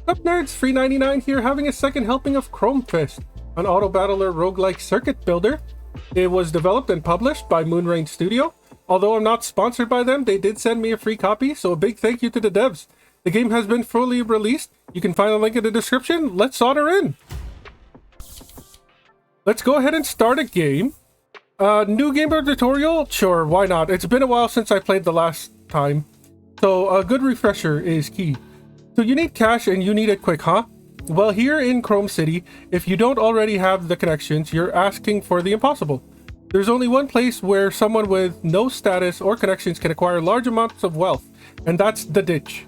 Up nerds, Free99 here, having a second helping of Chrome Fist, an auto battler roguelike circuit builder. It was developed and published by Moonrain Studio. Although I'm not sponsored by them, they did send me a free copy, so a big thank you to the devs. The game has been fully released. You can find a link in the description. Let's solder in. Let's go ahead and start a game. New gamer tutorial? Sure, why not? It's been a while since I played the last time, so a good refresher is key. So you need cash and you need it quick, huh? Well, here in Chrome City, if you don't already have the connections, you're asking for the impossible. There's only one place where someone with no status or connections can acquire large amounts of wealth, and that's the ditch.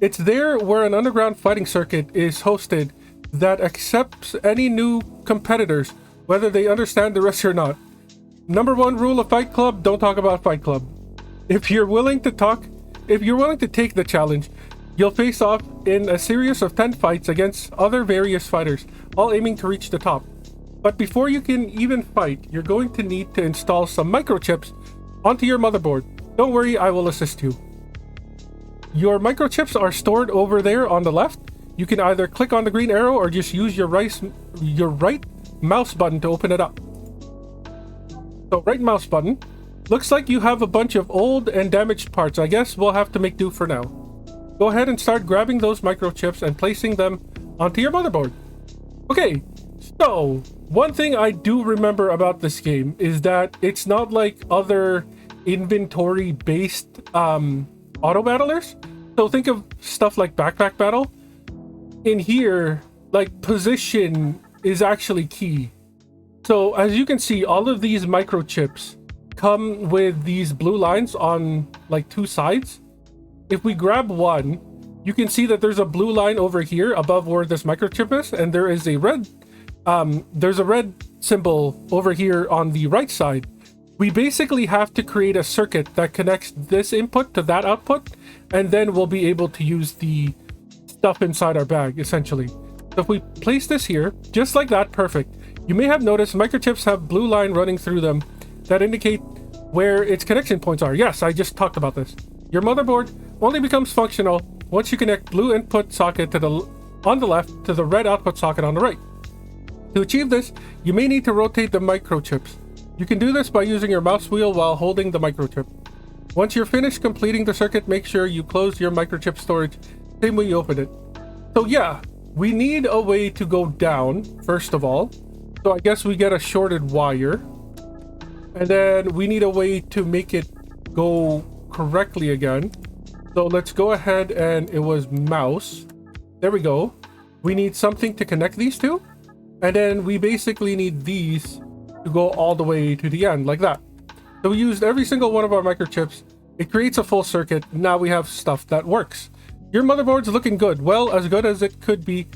It's there where an underground fighting circuit is hosted that accepts any new competitors, whether they understand the rest or not. Number one rule of Fight Club, don't talk about Fight Club. If you're willing to take the challenge, you'll face off in a series of 10 fights against other various fighters, all aiming to reach the top. But before you can even fight, you're going to need to install some microchips onto your motherboard. Don't worry, I will assist you. Your microchips are stored over there on the left. You can either click on the green arrow or just use your right mouse button to open it up. So right mouse button. Looks like you have a bunch of old and damaged parts. I guess we'll have to make do for now. Go ahead and start grabbing those microchips and placing them onto your motherboard. Okay, so one thing I do remember about this game is that it's not like other inventory-based auto battlers. So think of stuff like Backpack Battle. In here, like, position is actually key. So as you can see, all of these microchips come with these blue lines on like two sides. If we grab one, you can see that there's a blue line over here above where this microchip is, and there is a red there's a red symbol over here on the right side. We basically have to create a circuit that connects this input to that output, and then we'll be able to use the stuff inside our bag, essentially. So if we place this here, just like that, perfect. You may have noticed microchips have blue line running through them that indicate where its connection points are. Yes, I just talked about this. Your motherboard only becomes functional once you connect blue input socket on the left to the red output socket on the right. To achieve this, you may need to rotate the microchips. You can do this by using your mouse wheel while holding the microchip. Once you're finished completing the circuit, make sure you close your microchip storage same way you opened it. So yeah, we need a way to go down, first of all. So I guess we get a shorted wire. And then we need a way to make it go correctly again. So let's go ahead, and it was mouse. There we go. We need something to connect these two. And then we basically need these to go all the way to the end, like that. So we used every single one of our microchips. It creates a full circuit. Now we have stuff that works. Your motherboard's looking good. Well, as good as it could be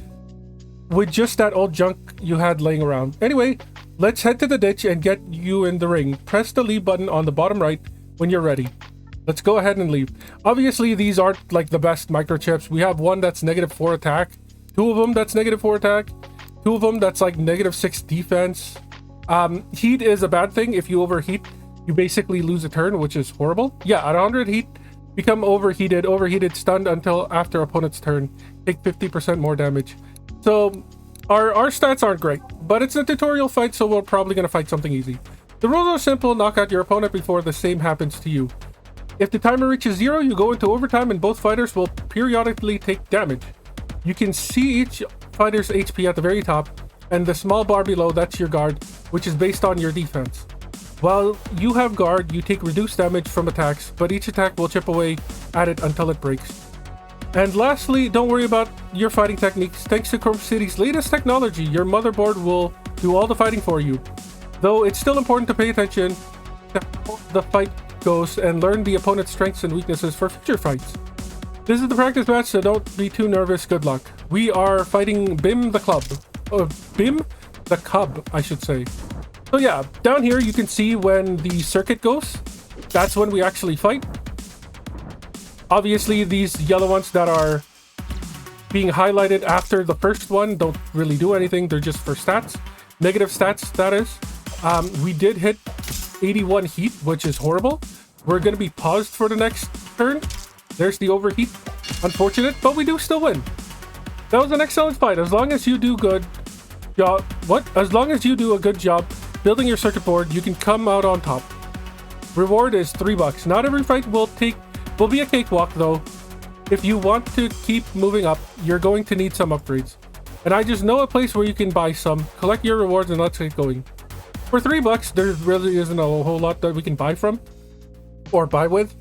with just that old junk you had laying around. Anyway, let's head to the ditch and get you in the ring. Press the leave button on the bottom right when you're ready. Let's go ahead and leave. Obviously, these aren't like the best microchips. We have one that's -4 attack, two of them that's -4 attack, two of them that's like -6 defense. Heat is a bad thing. If you overheat, you basically lose a turn, which is horrible. Yeah, at 100 heat, become overheated, stunned until after opponent's turn. Take 50% more damage. So our stats aren't great, but it's a tutorial fight, so we're probably going to fight something easy. The rules are simple. Knock out your opponent before the same happens to you. If the timer reaches 0, you go into overtime, and both fighters will periodically take damage. You can see each fighter's HP at the very top, and the small bar below, that's your guard, which is based on your defense. While you have guard, you take reduced damage from attacks, but each attack will chip away at it until it breaks. And lastly, don't worry about your fighting techniques. Thanks to Chrome City's latest technology, your motherboard will do all the fighting for you. Though it's still important to pay attention to how the fight goes and learn the opponent's strengths and weaknesses for future fights. This is the practice match, so don't be too nervous. Good luck. We are fighting Bim the Club. Bim the Cub, I should say. So yeah, down here you can see when the circuit goes. That's when we actually fight. Obviously, these yellow ones that are being highlighted after the first one don't really do anything. They're just for stats. Negative stats, that is. We did hit 81 heat, which is horrible. We're going to be paused for the next turn. There's the overheat. Unfortunate, but we do still win. That was an excellent fight. As long as you do good job, As long as you do a good job building your circuit board, you can come out on top. Reward is $3. Not every fight will be a cakewalk though. If you want to keep moving up, you're going to need some upgrades. And I just know a place where you can buy some, collect your rewards, and let's get going. For $3, there really isn't a whole lot that we can buy from or buy with.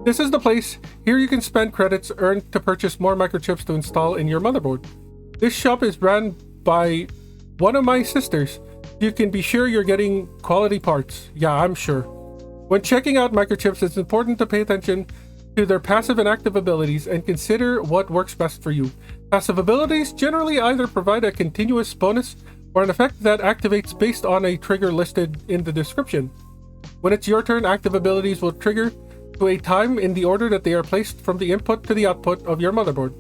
This is the place. Here you can spend credits earned to purchase more microchips to install in your motherboard. This shop is ran by one of my sisters. You can be sure you're getting quality parts. Yeah, I'm sure. When checking out microchips, it's important to pay attention to their passive and active abilities and consider what works best for you. Passive abilities generally either provide a continuous bonus or an effect that activates based on a trigger listed in the description. When it's your turn, active abilities will trigger to a time in the order that they are placed from the input to the output of your motherboard.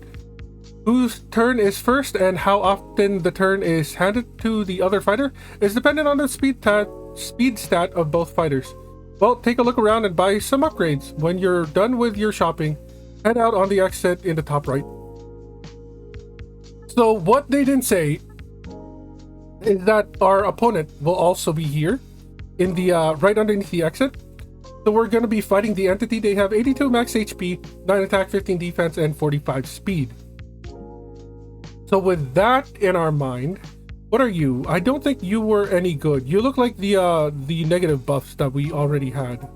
Whose turn is first and how often the turn is handed to the other fighter is dependent on the speed stat of both fighters. Well, take a look around and buy some upgrades. When you're done with your shopping, head out on the exit in the top right. So what they didn't say is that our opponent will also be here in the right underneath the exit. So we're going to be fighting the entity. They have 82 max HP, 9 attack, 15 defense, and 45 speed. So with that in our mind, what are you? I don't think you were any good. You look like the negative buffs that we already had.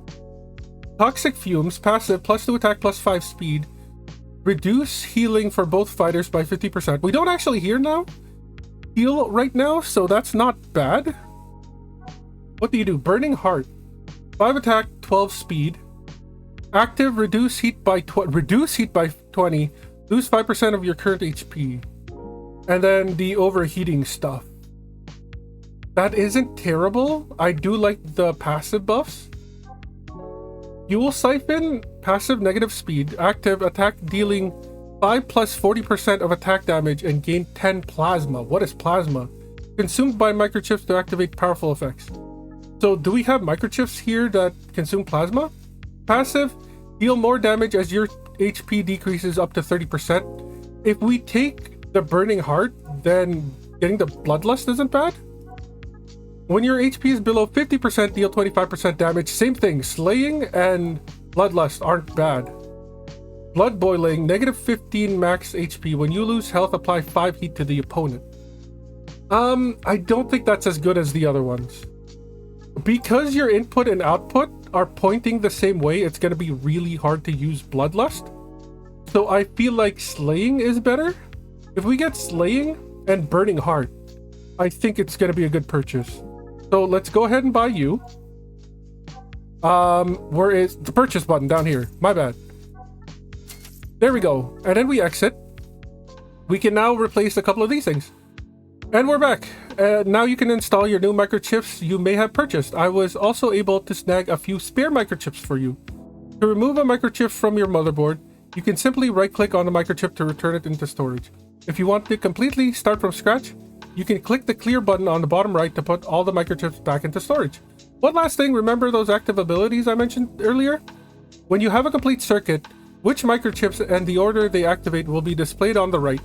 Toxic Fumes, passive, +2 attack, +5 speed. Reduce healing for both fighters by 50%. We don't actually heal right now, so that's not bad. What do you do? Burning Heart. 5 attack, 12 speed. Active, reduce heat by 20. Lose 5% of your current HP. And then the overheating stuff. That isn't terrible. I do like the passive buffs. Fuel Siphon, passive, negative speed. Active, attack dealing 5 plus 40% of attack damage and gain 10 plasma. What is plasma? Consumed by microchips to activate powerful effects. So do we have microchips here that consume plasma? Passive, deal more damage as your HP decreases up to 30%. If we take the Burning Heart, then getting the Bloodlust isn't bad. When your HP is below 50%, deal 25% damage. Same thing, Slaying and Bloodlust aren't bad. Blood Boiling, negative 15 max HP. When you lose health, apply 5 heat to the opponent. I don't think that's as good as the other ones. Because your input and output are pointing the same way, it's going to be really hard to use Bloodlust. So I feel like Slaying is better. If we get Slaying and Burning Heart, I think it's going to be a good purchase. So let's go ahead and buy you. Where is the purchase button? Down here. My bad. There we go. And then we exit. We can now replace a couple of these things. And we're back. Now you can install your new microchips you may have purchased. I was also able to snag a few spare microchips for you. To remove a microchip from your motherboard, you can simply right-click on the microchip to return it into storage. If you want to completely start from scratch, you can click the clear button on the bottom right to put all the microchips back into storage. One last thing, remember those active abilities I mentioned earlier? When you have a complete circuit, which microchips and the order they activate will be displayed on the right.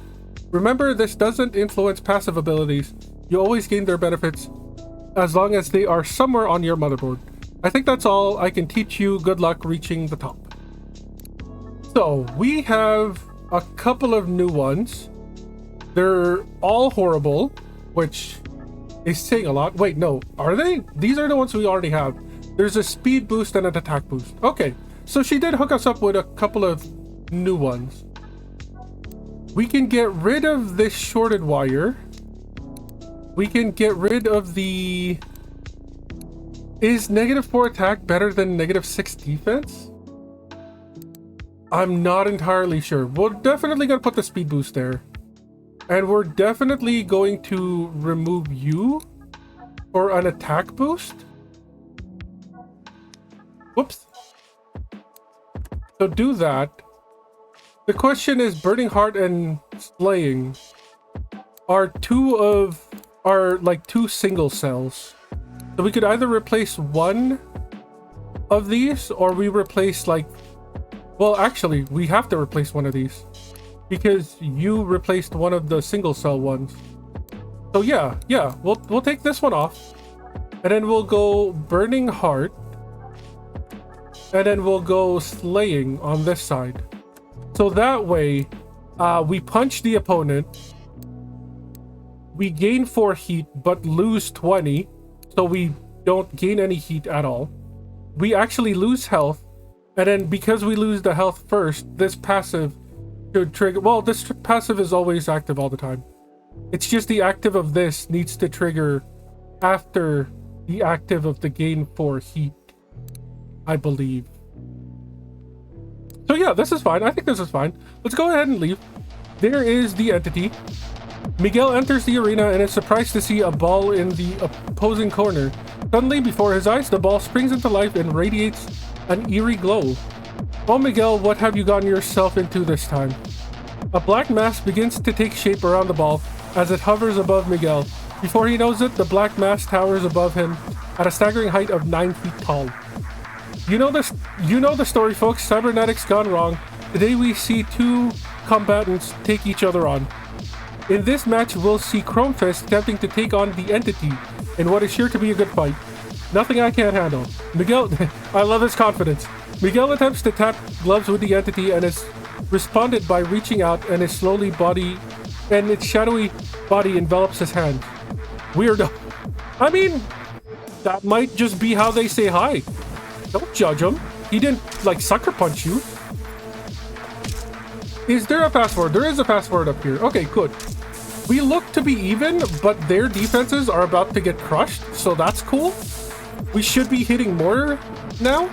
Remember, this doesn't influence passive abilities. You always gain their benefits as long as they are somewhere on your motherboard. I think that's all I can teach you. Good luck reaching the top. So we have a couple of new ones. They're all horrible, which is saying a lot. Wait, no, are they? These are the ones we already have. There's a speed boost and an attack boost. Okay, so she did hook us up with a couple of new ones. We can get rid of this shorted wire. We can get rid of the... Is -4 attack better than -6 defense? I'm not entirely sure. We're definitely going to put the speed boost there. And we're definitely going to remove you for an attack boost. Whoops. So do that. The question is, Burning Heart and Slaying are two single cells. So we could either replace one of these, or we replace well, actually, we have to replace one of these. because you replaced one of the single cell ones. So yeah, we'll take this one off, and then we'll go Burning Heart, and then we'll go Slaying on this side. So that way, we punch the opponent, we gain 4 heat but lose 20, so we don't gain any heat at all. We actually lose health, and then because we lose the health first, this passive should trigger. Well, this passive is always active all the time. It's just the active of this needs to trigger after the active of the gain 4 heat, I believe. So yeah, this is fine. I think this is fine. Let's go ahead and leave. There is the entity. Miguel enters the arena and is surprised to see a ball in the opposing corner. Suddenly, before his eyes, the ball springs into life and radiates an eerie glow. Oh, Miguel, what have you gotten yourself into this time? A black mass begins to take shape around the ball as it hovers above Miguel. Before he knows it, the black mass towers above him at a staggering height of 9 feet tall. You know the story, folks. Cybernetics gone wrong. Today we see 2 combatants take each other on. In this match, we'll see Chrome Fist attempting to take on the entity in what is sure to be a good fight. Nothing I can't handle. Miguel, I love his confidence. Miguel attempts to tap gloves with the entity and is responded by reaching out, and its shadowy body envelops his hand. Weirdo. I mean, that might just be how they say hi. Don't judge him. He didn't, like, sucker punch you. Is there a fast forward? There is a fast forward up here. Okay, good. We look to be even, but their defenses are about to get crushed, so that's cool. We should be hitting more now.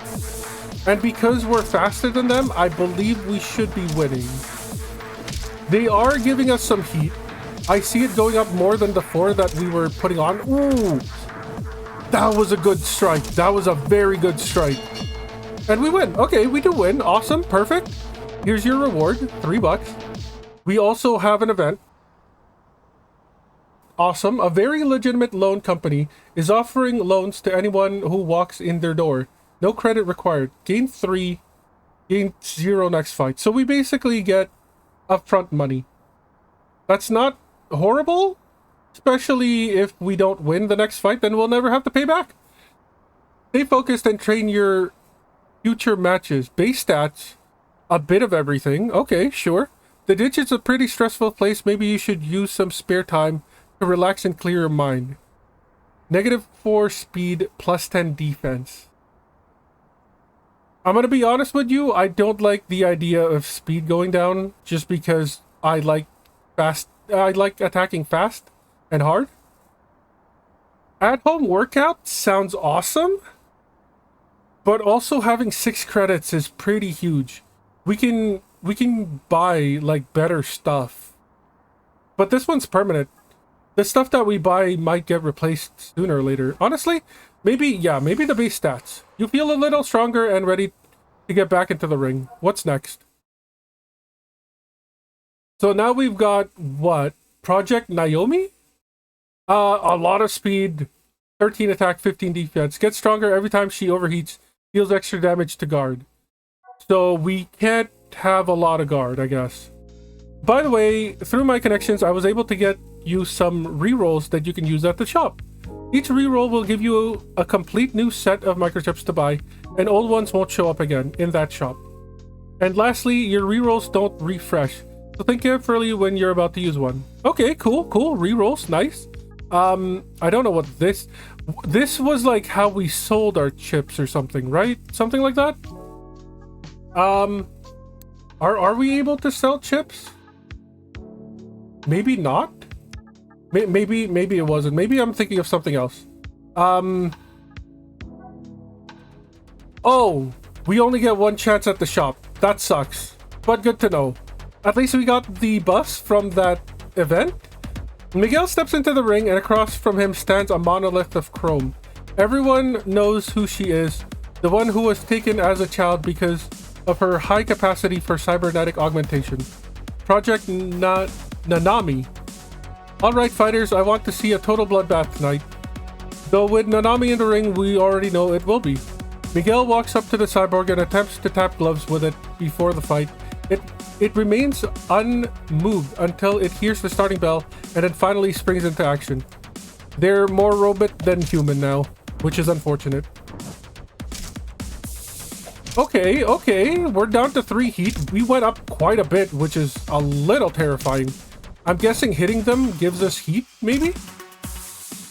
And because we're faster than them, I believe we should be winning. They are giving us some heat. I see it going up more than the 4 that we were putting on. Ooh! That was a good strike. That was a very good strike. And we win. Okay, we do win. Awesome. Perfect. Here's your reward. $3. We also have an event. Awesome. A very legitimate loan company is offering loans to anyone who walks in their door. No credit required. Gain 3. Gain 0 next fight. So we basically get upfront money. That's not horrible. Especially if we don't win the next fight, then we'll never have to pay back. Stay focused and train your future matches. Base stats. A bit of everything. Okay, sure. The ditch is a pretty stressful place. Maybe you should use some spare time to relax and clear your mind. -4 speed, +10 defense. I'm gonna be honest with you. I don't like the idea of speed going down just because I like attacking fast and hard. At-home workout sounds awesome, but also having 6 credits is pretty huge. We can buy like better stuff, but this one's permanent. The stuff that we buy might get replaced sooner or later. Honestly, maybe the base stats. You feel a little stronger and ready to get back into the ring. What's next? So now we've got what? Project Naomi? A lot of speed, 13 attack, 15 defense. Gets stronger every time she overheats, deals extra damage to guard. So we can't have a lot of guard, I guess. By the way, through my connections, I was able to get you some rerolls that you can use at the shop. Each reroll will give you a complete new set of microchips to buy, and old ones won't show up again in that shop. And lastly, your rerolls don't refresh, so think carefully when you're about to use one. Okay, cool. Rerolls, nice. I don't know what this was, like how we sold our chips or something, right? Something like that? Are we able to sell chips? Maybe not. Maybe it wasn't. Maybe I'm thinking of something else. Oh, we only get one chance at the shop. That sucks, but good to know. At least we got the bus from that event. Miguel steps into the ring, and across from him stands a monolith of chrome. Everyone knows who she is, the one who was taken as a child because of her high capacity for cybernetic augmentation. Project Nanami. Alright fighters, I want to see a total bloodbath tonight. Though with Nanami in the ring, we already know it will be. Miguel walks up to the cyborg and attempts to tap gloves with it before the fight. It It remains unmoved until it hears the starting bell and then finally springs into action. They're more robot than human now, which is unfortunate. Okay, we're down to 3 heat. We went up quite a bit, which is a little terrifying. I'm guessing hitting them gives us heat, maybe?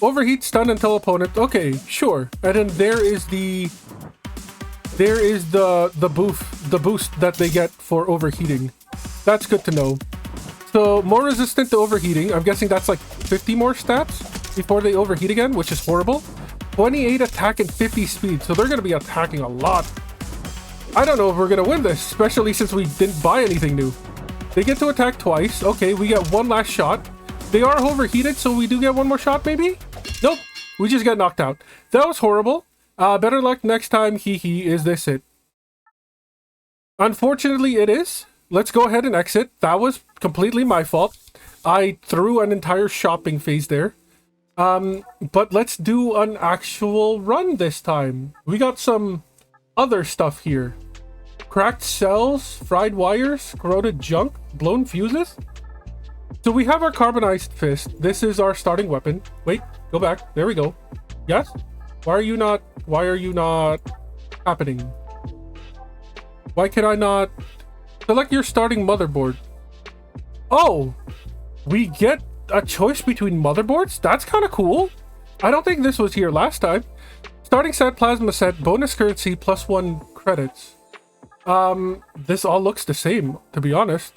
Overheat, stun until opponent. Okay, sure. And then there is the boost that they get for overheating. That's good to know. So more resistant to overheating. I'm guessing that's like 50 more stats before they overheat again, which is horrible. 28 attack and 50 speed, so they're going to be attacking a lot. I don't know if we're going to win this, especially since we didn't buy anything new. They get to attack twice. Okay, we get one last shot. They are overheated, so we do get one more shot, maybe? Nope, we just get knocked out. That was horrible. Better luck next time, hee. Is this it? Unfortunately, it is. Let's go ahead and exit. That was completely my fault. I threw an entire shopping phase there. But let's do an actual run this time. We got some other stuff here. Cracked cells, fried wires, corroded junk, blown fuses. So we have our carbonized fist. This is our starting weapon. Wait, go back. There we go. Yes? Why are you not happening? Why can I not select your starting motherboard? Oh, we get a choice between motherboards? That's kind of cool. I don't think this was here last time. Starting set, plasma set, bonus currency, +1 credits. This all looks the same, to be honest.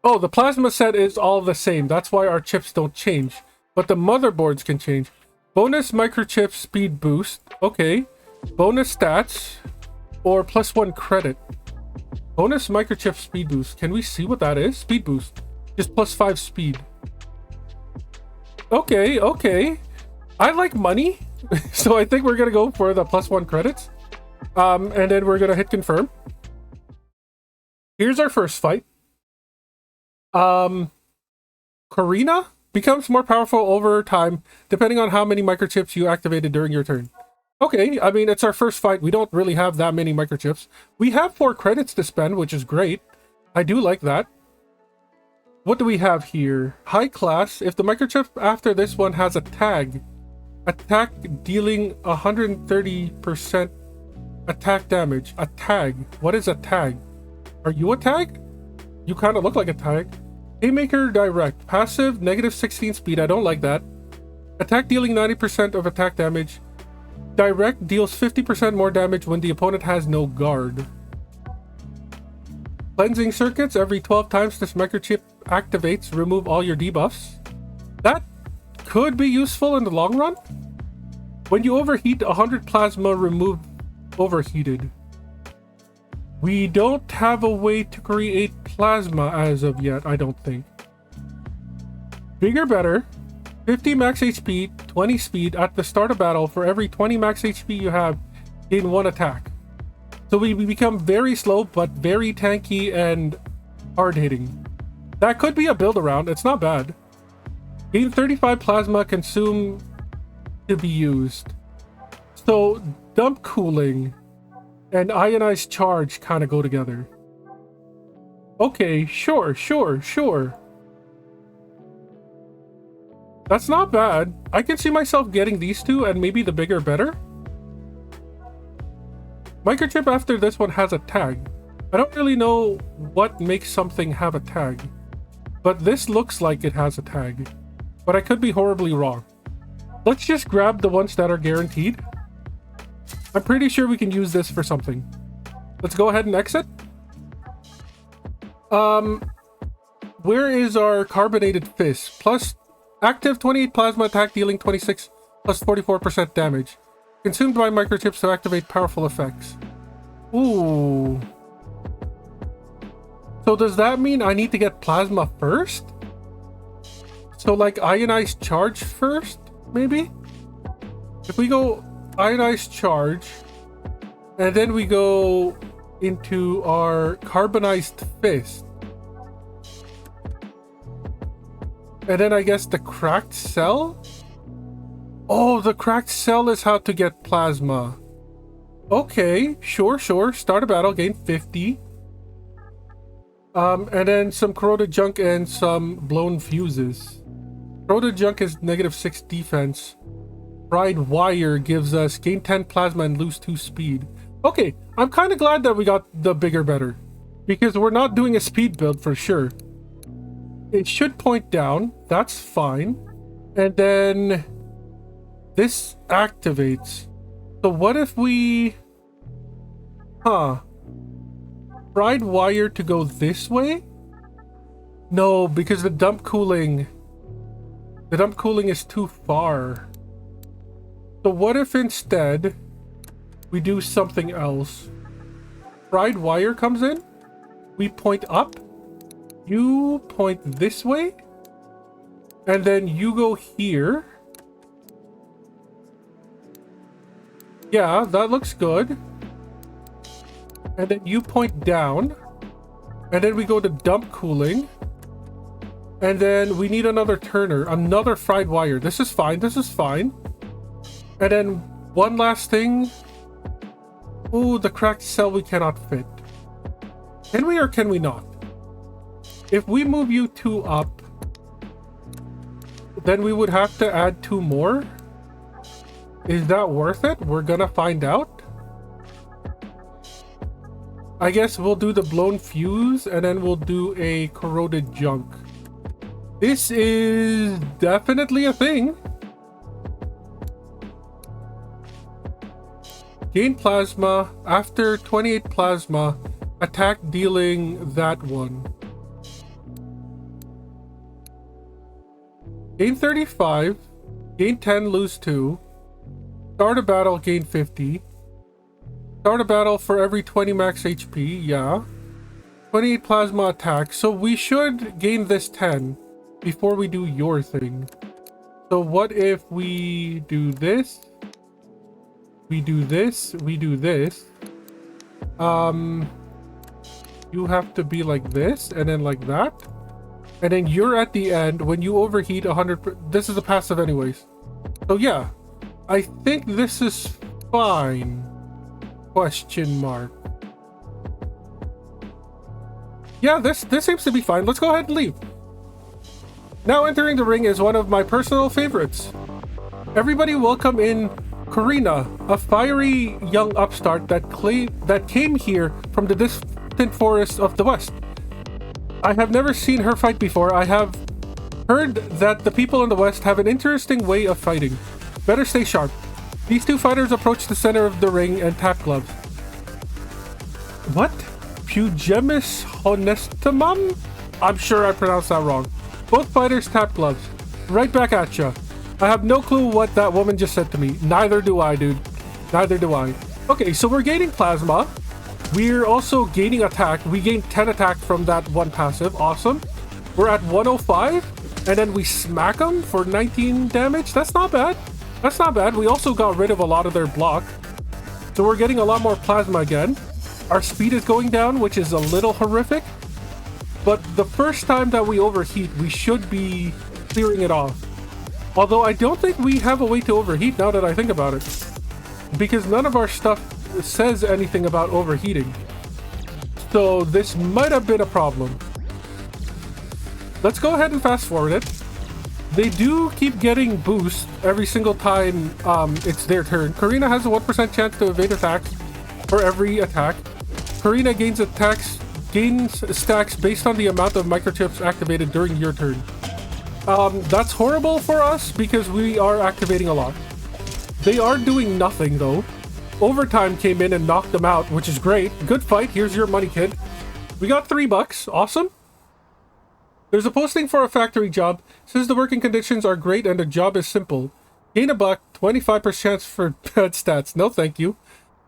Oh, the plasma set is all the same. That's why our chips don't change. But the motherboards can change. Bonus microchip speed boost. Okay. Bonus stats. Or +1 credit. Bonus microchip speed boost. Can we see what that is? Speed boost. Just +5 speed. Okay. I like money. So I think we're going to go for the +1 credits. And then we're going to hit confirm. Here's our first fight. Karina becomes more powerful over time, depending on how many microchips you activated during your turn. Okay, I mean, it's our first fight. We don't really have that many microchips. We have 4 credits to spend, which is great. I do like that. What do we have here? High class. If the microchip after this one has a tag, attack dealing 130% attack damage. A tag. What is a tag? Are you a tag? You kind of look like a tag. Haymaker direct. Passive, -16 speed. I don't like that. Attack dealing 90% of attack damage. Direct deals 50% more damage when the opponent has no guard. Cleansing circuits. Every 12 times this microchip activates, remove all your debuffs. That could be useful in the long run. When you overheat, 100 plasma remove overheated. We don't have a way to create plasma as of yet, I don't think. Bigger, better. 50 max HP, 20 speed. At the start of battle, for every 20 max HP you have, gain 1 attack. So we become very slow, but very tanky and hard-hitting. That could be a build around. It's not bad. Gain 35 plasma, consume to be used. So dump cooling and ionized charge kind of go together. Okay, sure. That's not bad. I can see myself getting these two and maybe the bigger better. Microchip after this one has a tag. I don't really know what makes something have a tag, but this looks like it has a tag. But I could be horribly wrong. Let's just grab the ones that are guaranteed. I'm pretty sure we can use this for something. Let's go ahead and exit. Where is our carbonated fist? Plus active 28 plasma attack dealing 26 plus 44% damage. Consumed by microchips to activate powerful effects. Ooh. So does that mean I need to get plasma first? So like ionized charge first, maybe? If we go ionized charge, and then we go into our carbonized fist. And then I guess the cracked cell? Oh, the cracked cell is how to get plasma. Okay, sure. Start a battle, gain 50. And then some corroded junk and some blown fuses. Corroded junk is -6 defense. Fried wire gives us gain 10 plasma and lose 2 speed. Okay, I'm kind of glad that we got the bigger better, because we're not doing a speed build for sure. It should point down, that's fine. And then this activates. So what if we... Fried wire to go this way? No, because the dump cooling is too far. So what if instead we do something else? Fried wire comes in, we point up, you point this way, and then you go here. Yeah, that looks good. And then you point down, and then we go to dump cooling, and then we need another turner, another fried wire. This is fine, this is fine. And then one last thing. Ooh, the cracked cell we cannot fit. Can we or can we not? If we move you 2 up, then we would have to add 2 more. Is that worth it? We're gonna find out. I guess we'll do the blown fuse and then we'll do a corroded junk. This is definitely a thing. Gain plasma after 28 plasma, attack dealing that one. Gain 35, gain 10, lose 2. Start a battle, gain 50. Start a battle for every 20 max HP, yeah. 28 plasma attack, so we should gain this 10 before we do your thing. So what if we do this? We do this, we do this. You have to be like this, and then like that. And then you're at the end. When you overheat 100%, this is a passive anyways. So yeah, I think this is fine. Question mark. Yeah, this seems to be fine. Let's go ahead and leave. Now entering the ring is one of my personal favorites. Everybody welcome in Karina, a fiery young upstart that came here from the distant forests of the west. I have never seen her fight before. I have heard that the people in the west have an interesting way of fighting. Better stay sharp. These 2 fighters approach the center of the ring and tap gloves. What? Pugemus honestumum? I'm sure I pronounced that wrong. Both fighters tap gloves. Right back at ya. I have no clue what that woman just said to me. Neither do I, dude. Neither do I. Okay, so we're gaining plasma. We're also gaining attack. We gained 10 attack from that one passive. Awesome. We're at 105. And then we smack them for 19 damage. That's not bad. That's not bad. We also got rid of a lot of their block. So we're getting a lot more plasma again. Our speed is going down, which is a little horrific. But the first time that we overheat, we should be clearing it off. Although I don't think we have a way to overheat now that I think about it. Because none of our stuff says anything about overheating. So this might have been a problem. Let's go ahead and fast forward it. They do keep getting boosts every single time it's their turn. Karina has a 1% chance to evade attacks for every attack. Karina gains stacks based on the amount of microchips activated during your turn. That's horrible for us because we are activating a lot. They are doing nothing though. Overtime came in and knocked them out, which is great. Good fight. Here's your money, kid. We got $3. Awesome. There's a posting for a factory job. Says the working conditions are great and the job is simple. Gain a buck, 25% chance for bad stats. No thank you.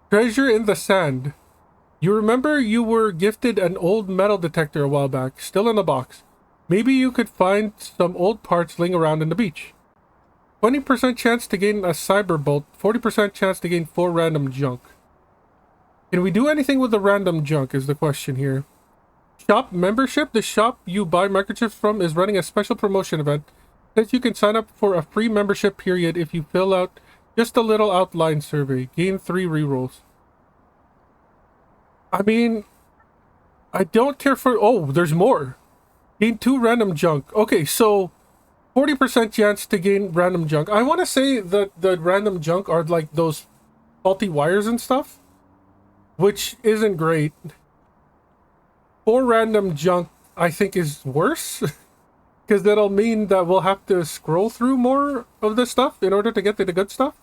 Treasure in the sand. You remember you were gifted an old metal detector a while back, still in the box. Maybe you could find some old parts laying around in the beach. 20% chance to gain a cyber bolt, 40% chance to gain 4 random junk. Can we do anything with the random junk is the question here. Shop membership. The shop you buy microchips from is running a special promotion event. Says you can sign up for a free membership period if you fill out just a little outline survey. Gain 3 rerolls. I mean, I don't care for... Oh, there's more. Gain 2 random junk. Okay, so 40% chance to gain random junk. I want to say that the random junk are like those faulty wires and stuff, which isn't great. 4 random junk, I think, is worse. Because that'll mean that we'll have to scroll through more of this stuff in order to get to the good stuff.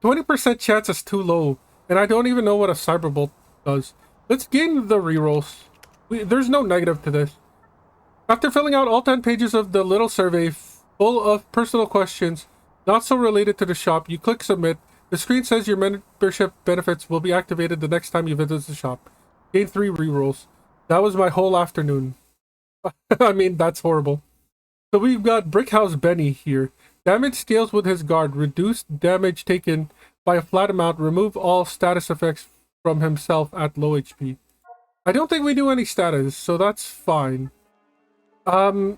20% chance is too low. And I don't even know what a Cyberbolt does. Let's gain the rerolls. There's no negative to this. After filling out all 10 pages of the little survey full of personal questions not so related to the shop, you click submit. The screen says your membership benefits will be activated the next time you visit the shop. Gain 3 rerolls. That was my whole afternoon. I mean, that's horrible. So we've got Brickhouse Benny here. Damage scales with his guard. Reduced damage taken by a flat amount. Remove all status effects from himself at low HP. I don't think we do any status, so that's fine. I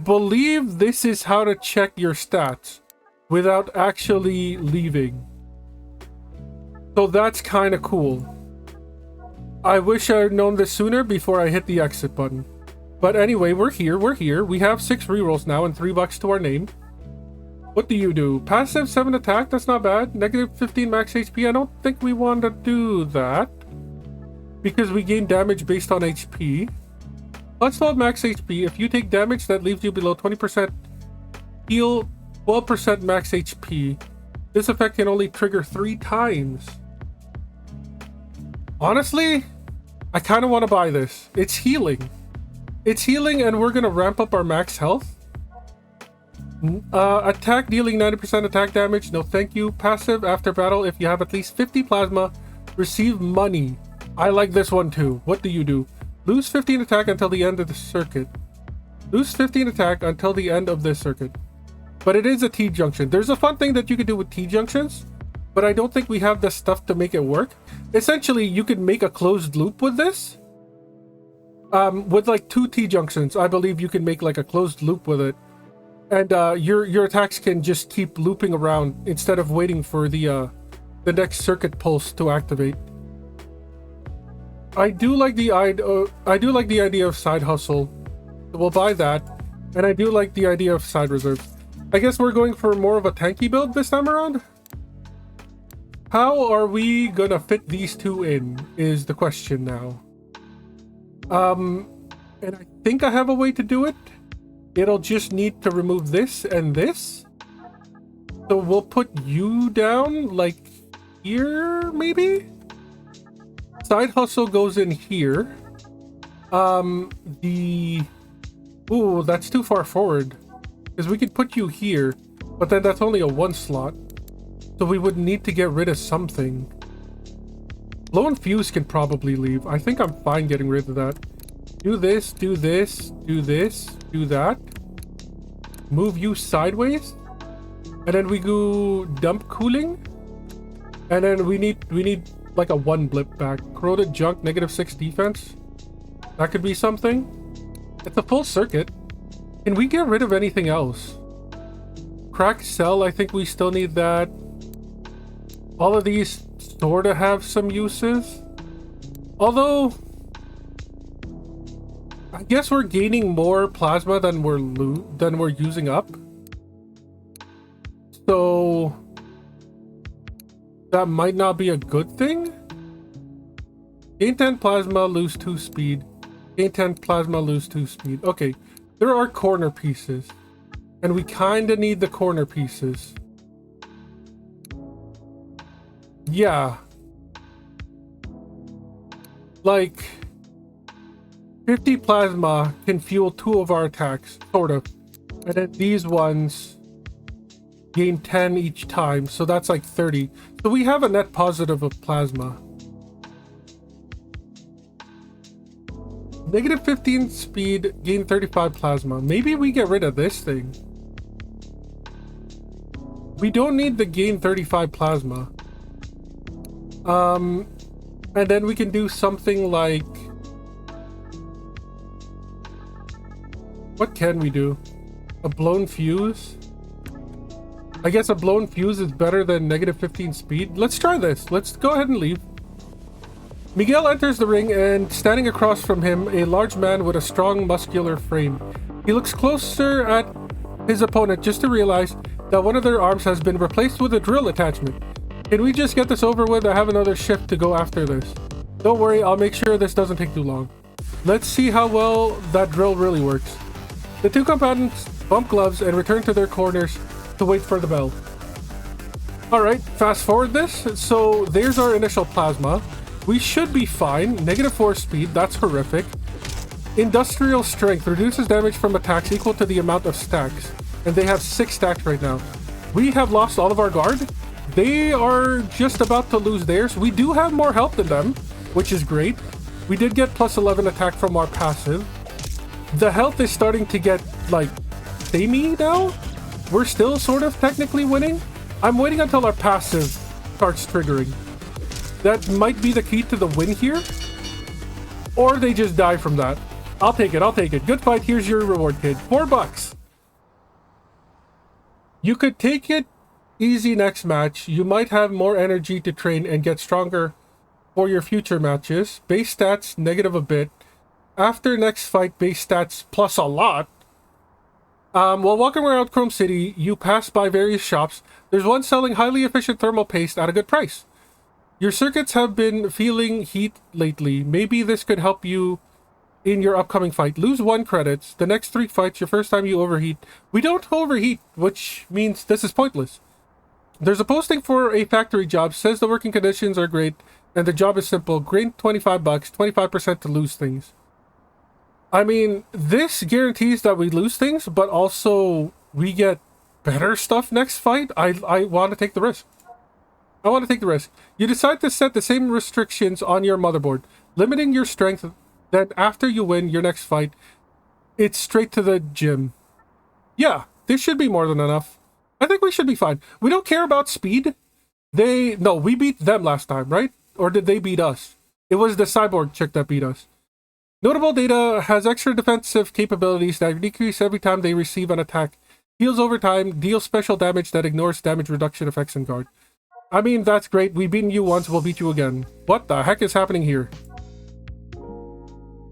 believe this is how to check your stats without actually leaving. So that's kind of cool. I wish I had known this sooner before I hit the exit button. But anyway, we're here. We have 6 rerolls now and $3 to our name. What do you do? Passive 7 attack, that's not bad. Negative 15 max HP, I don't think we want to do that. Because we gain damage based on HP. Plus 12 max HP, if you take damage that leaves you below 20%, heal 12% max HP. This effect can only trigger 3 times. Honestly, I kind of want to buy this. It's healing. It's healing and we're going to ramp up our max health. Attack dealing 90% attack damage. No thank you. Passive after battle. If you have at least 50 plasma, receive money. I like this one too. What do you do? Lose 15 attack until the end of the circuit. Lose 15 attack until the end of this circuit. But it is a T-junction. There's a fun thing that you can do with T-junctions, but I don't think we have the stuff to make it work. Essentially, you could make a closed loop with this. With like 2 T-junctions, I believe you can make like a closed loop with it. And your attacks can just keep looping around instead of waiting for the next circuit pulse to activate. I do like the idea of side hustle. We'll buy that. And I do like the idea of side reserve. I guess we're going for more of a tanky build this time around. How are we gonna fit these 2 in is the question now. And I think I have a way to do it. It'll just need to remove this and this. So we'll put you down like here, maybe? Side hustle goes in here. Ooh, that's too far forward. Because we could put you here, but then that's only a 1 slot. So we would need to get rid of something. Blow and fuse can probably leave. I think I'm fine getting rid of that. Do this, do this, do this, do that. Move you sideways. And then we go dump cooling. And then we need like a 1 blip back. Corroded junk, -6 defense. That could be something. It's a full circuit. Can we get rid of anything else? Cracked cell, I think we still need that. All of these sort of have some uses. Although, I guess we're gaining more plasma than we're using up. So that might not be a good thing. Gain 10 plasma, lose 2 speed. Gain 10 plasma, lose 2 speed. Okay, there are corner pieces. And we kind of need the corner pieces. Yeah. Like, 50 plasma can fuel 2 of our attacks, sort of. And then these ones gain 10 each time, so that's like 30. So we have a net positive of plasma. -15 speed, gain 35 plasma. Maybe we get rid of this thing. We don't need the gain 35 plasma. And then we can do something like... What can we do? A blown fuse? I guess a blown fuse is better than -15 speed. Let's try this. Let's go ahead and leave. Miguel enters the ring, and standing across from him, a large man with a strong muscular frame. He looks closer at his opponent just to realize that one of their arms has been replaced with a drill attachment. Can we just get this over with? I have another shift to go after this. Don't worry, I'll make sure this doesn't take too long. Let's see how well that drill really works. The two combatants bump gloves and return to their corners to wait for the bell. Alright, fast forward this. So there's our initial plasma. We should be fine. -4 speed, that's horrific. Industrial strength reduces damage from attacks equal to the amount of stacks. And they have 6 stacks right now. We have lost all of our guard. They are just about to lose theirs. We do have more health than them, which is great. We did get +11 attack from our passive. The health is starting to get, like, samey now. We're still sort of technically winning. I'm waiting until our passive starts triggering. That might be the key to the win here. Or they just die from that. I'll take it, I'll take it. Good fight, here's your reward, kid. $4. You could take it easy next match. You might have more energy to train and get stronger for your future matches. Base stats, negative a bit. After next fight, base stats plus a lot. While walking around Chrome City, you pass by various shops. There's one selling highly efficient thermal paste at a good price. Your circuits have been feeling heat lately. Maybe this could help you in your upcoming fight. Lose 1 credits. The next 3 fights, your first time you overheat. We don't overheat, which means this is pointless. There's a posting for a factory job. Says the working conditions are great and the job is simple. Grant $25, 25% to lose things. I mean, this guarantees that we lose things, but also we get better stuff next fight. I want to take the risk. I want to take the risk. You decide to set the same restrictions on your motherboard, limiting your strength. Then after you win your next fight, it's straight to the gym. Yeah, this should be more than enough. I think we should be fine. We don't care about speed. No, we beat them last time, right? Or did they beat us? It was the cyborg chick that beat us. Notable data has extra defensive capabilities that decrease every time they receive an attack. Heals over time, deals special damage that ignores damage reduction effects and guard. I mean, that's great. We've beaten you once, we'll beat you again. What the heck is happening here?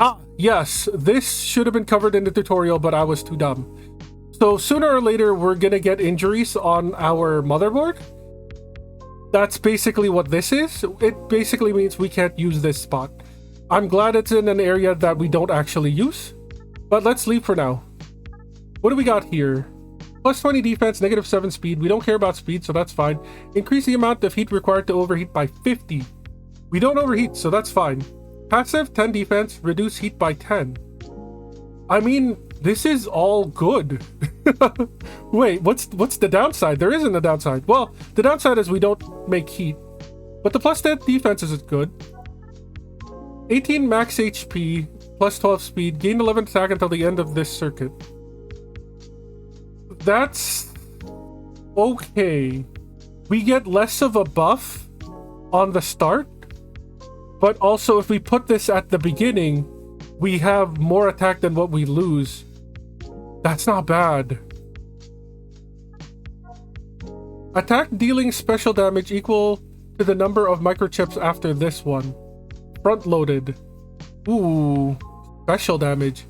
Ah, yes, this should have been covered in the tutorial, but I was too dumb. So sooner or later, we're gonna get injuries on our motherboard. That's basically what this is. It basically means we can't use this spot. I'm glad it's in an area that we don't actually use, but let's leave for now. What do we got here? Plus 20 defense, -7 speed. We don't care about speed, so that's fine. Increase the amount of heat required to overheat by 50. We don't overheat, so that's fine. Passive, 10 defense, reduce heat by 10. I mean, this is all good. Wait, what's the downside? There isn't a downside. Well, the downside is we don't make heat, but the plus 10 defense is good. 18 max HP, plus 12 speed, gain 11 attack until the end of this circuit. That's okay. We get less of a buff on the start, but also if we put this at the beginning, we have more attack than what we lose. That's not bad. Attack dealing special damage equal to the number of microchips after this one. Front loaded. Ooh, special damage.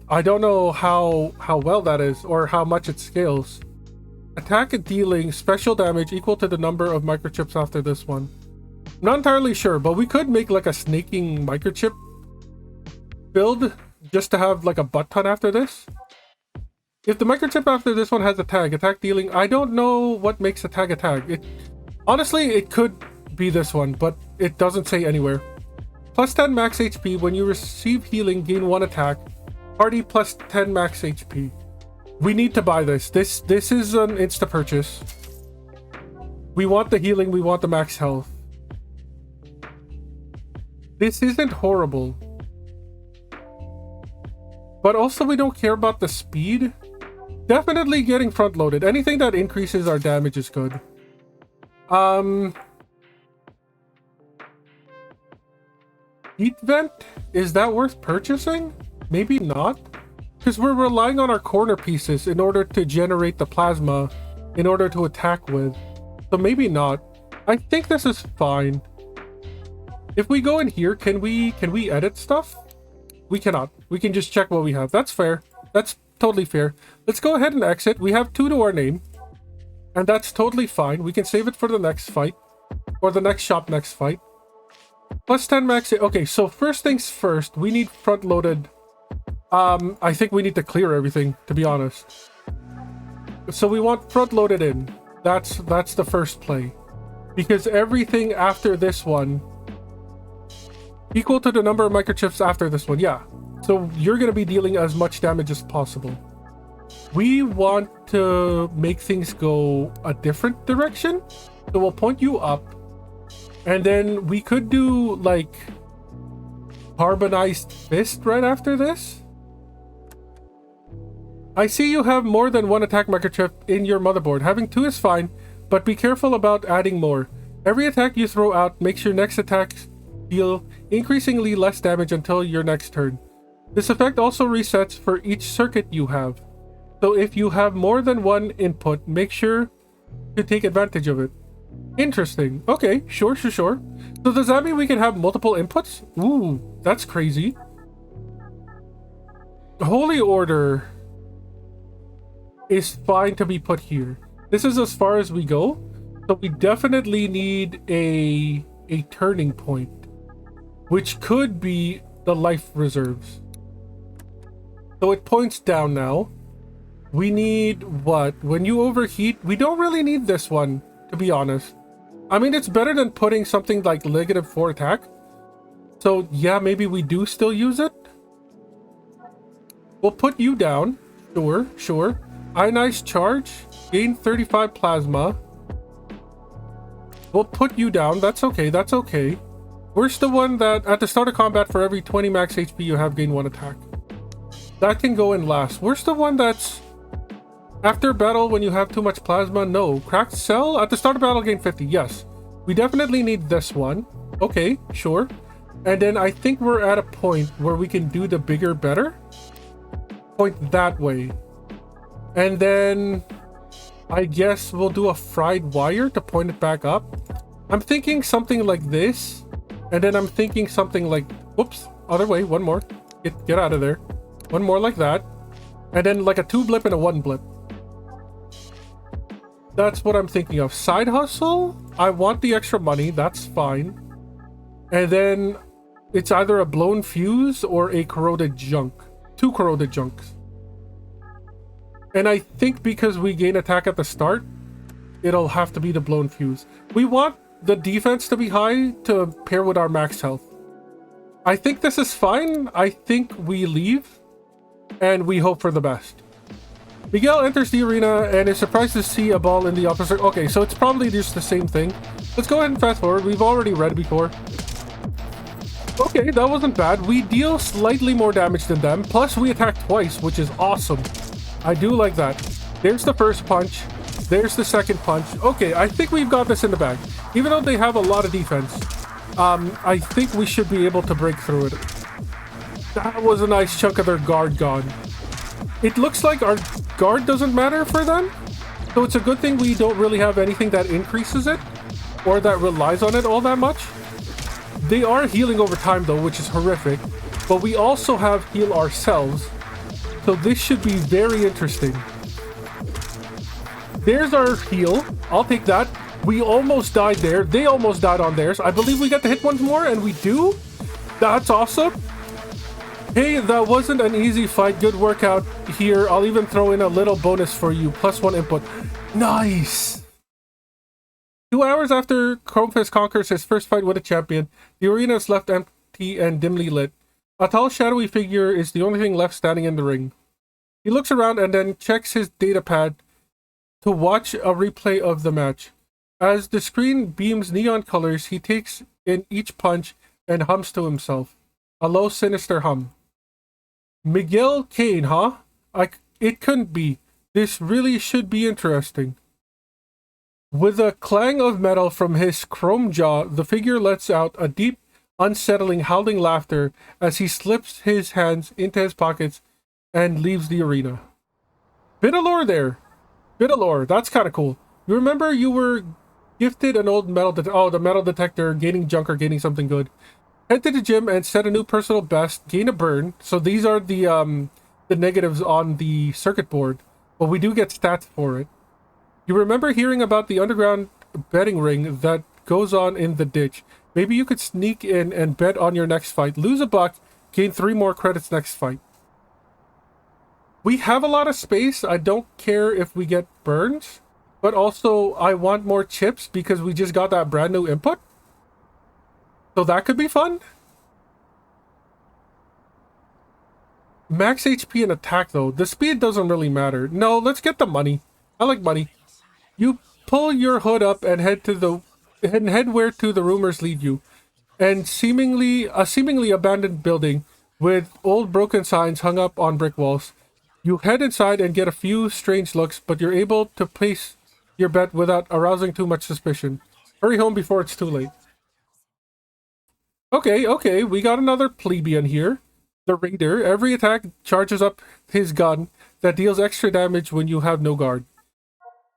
I don't know how well that is or how much it scales. Attack dealing special damage equal to the number of microchips after this one. I'm not entirely sure, but we could make like a snaking microchip build just to have like a butt ton after this. If the microchip after this one has a tag, attack dealing, I don't know what makes a tag a tag. Honestly, it could be this one, but it doesn't say anywhere. Plus 10 max HP. When you receive healing, gain 1 attack. Party plus 10 max HP. We need to buy this. This is an insta purchase. We want the healing. We want the max health. This isn't horrible. But also we don't care about the speed. Definitely getting front loaded. Anything that increases our damage is good. Heat vent? Is that worth purchasing? Maybe not. Because we're relying on our corner pieces in order to generate the plasma in order to attack with. So maybe not. I think this is fine. If we go in here, can we edit stuff? We cannot. We can just check what we have. That's fair. That's totally fair. Let's go ahead and exit. We have 2 to our name. And that's totally fine. We can save it for the next fight. Or the next shop next fight. Plus 10 max. Okay, so first things first. We need front-loaded. I think we need to clear everything, to be honest. So we want front-loaded in. That's the first play. Because everything after this one... equal to the number of microchips after this one, yeah. So you're going to be dealing as much damage as possible. We want to make things go a different direction. So we'll point you up. And then we could do, like, carbonized fist right after this. I see you have more than 1 attack microchip in your motherboard. Having 2 is fine, but be careful about adding more. Every attack you throw out makes your next attack deal increasingly less damage until your next turn. This effect also resets for each circuit you have. So if you have more than 1 input, make sure to take advantage of it. Interesting. Okay, sure. So does that mean we can have multiple inputs? Ooh, that's crazy. Holy Order is fine to be put here. This is as far as we go. So we definitely need a turning point, which could be the life reserves. So it points down now. We need what? When you overheat, we don't really need this one, to be honest. I mean, it's better than putting something like -4 attack. So yeah, maybe we do still use it. We'll put you down. Sure. Ionized charge. Gain 35 plasma. We'll put you down. That's okay. Where's the one that at the start of combat for every 20 max HP you have gain 1 attack? That can go in last. Where's the one that's after battle when you have too much plasma? No. Cracked cell? At the start of battle gain 50. Yes. We definitely need this one. Okay, sure. And then I think we're at a point where we can do the bigger better. Point that way. And then I guess we'll do a fried wire to point it back up. I'm thinking something like this. And then I'm thinking something like, whoops, other way, one more. Get out of there. One more like that. And then like a 2 blip and a 1 blip. That's what I'm thinking of. Side hustle? I want the extra money. That's fine. And then it's either a blown fuse or a corroded junk. 2 corroded junks. And I think because we gain attack at the start, it'll have to be the blown fuse. We want the defense to be high to pair with our max health. I think this is fine. I think we leave and we hope for the best. Miguel enters the arena and is surprised to see a ball in the opposite. Okay, so it's probably just the same thing. Let's go ahead and fast forward. We've already read before. Okay, that wasn't bad. We deal slightly more damage than them. Plus, we attack twice, which is awesome. I do like that. There's the first punch. There's the second punch. Okay, I think we've got this in the bag. Even though they have a lot of defense, I think we should be able to break through it. That was a nice chunk of their guard gone. It looks like our guard doesn't matter for them. So it's a good thing we don't really have anything that increases it or that relies on it all that much. They are healing over time though, which is horrific. But we also have heal ourselves. So this should be very interesting. There's our heal. I'll take that. We almost died there. They almost died on theirs. I believe we get to hit once more, and we do. That's awesome. Hey, that wasn't an easy fight. Good workout here. I'll even throw in a little bonus for you. +1 input. Nice. 2 hours after Chromefist conquers his first fight with a champion, the arena is left empty and dimly lit. A tall, shadowy figure is the only thing left standing in the ring. He looks around and then checks his datapad to watch a replay of the match. As the screen beams neon colors, he takes in each punch and hums to himself. A low, sinister hum. Miguel Cain, huh? It couldn't be. This really should be interesting. With a clang of metal from his chrome jaw, the figure lets out a deep, unsettling, howling laughter as he slips his hands into his pockets and leaves the arena. Bit of lore there. Bit of lore. That's kind of cool. You remember you were Gifted an old metal oh, the metal detector, gaining junk or gaining something good. Head to the gym and set a new personal best, gain a burn. So these are the negatives on the circuit board, but we do get stats for it. You remember hearing about the underground betting ring that goes on in the ditch. Maybe you could sneak in and bet on your next fight. Lose a buck, gain 3 more credits next fight. We have a lot of space. I don't care if we get burns, but also I want more chips because we just got that brand new input. So that could be fun. Max HP and attack though. The speed doesn't really matter. No, let's get the money. I like money. You pull your hood up and head where to the rumors lead you. And seemingly abandoned building with old broken signs hung up on brick walls. You head inside and get a few strange looks, but you're able to place your bet without arousing too much suspicion. Hurry home before it's too late. Okay, we got another plebeian here. The Raider. Every attack charges up his gun that deals extra damage when you have no guard.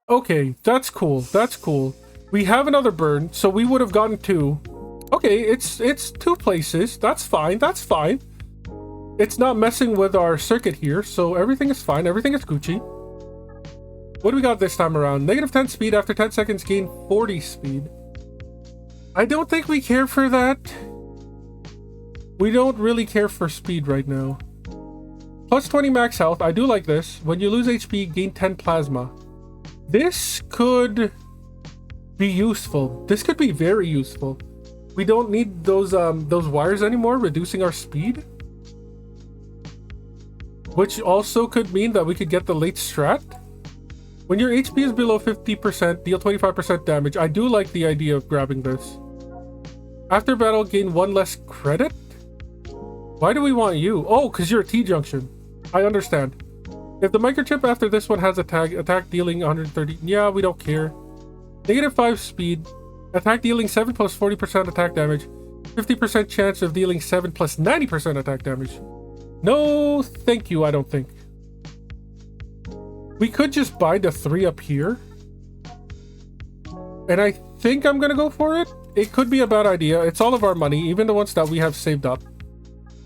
Okay, that's cool. We have another burn, so we would have gotten 2. Okay, it's 2 places. That's fine. It's not messing with our circuit here, so everything is fine. Everything is Gucci. What do we got this time around? Negative 10 speed after 10 seconds, gain 40 speed. I don't think we care for that. We don't really care for speed right now. Plus 20 max health. I do like this. When you lose HP, gain 10 plasma. This could be useful. This could be very useful. We don't need those wires anymore, reducing our speed. Which also could mean that we could get the late strat. When your HP is below 50%, deal 25% damage. I do like the idea of grabbing this. After battle, gain 1 less credit? Why do we want you? Oh, because you're a T-junction. I understand. If the microchip after this one has attack dealing 130... Yeah, we don't care. Negative 5 speed. Attack dealing 7 plus 40% attack damage. 50% chance of dealing 7 plus 90% attack damage. No, thank you, I don't think. We could just buy the 3 up here. And I think I'm gonna go for it. It could be a bad idea. It's all of our money, even the ones that we have saved up.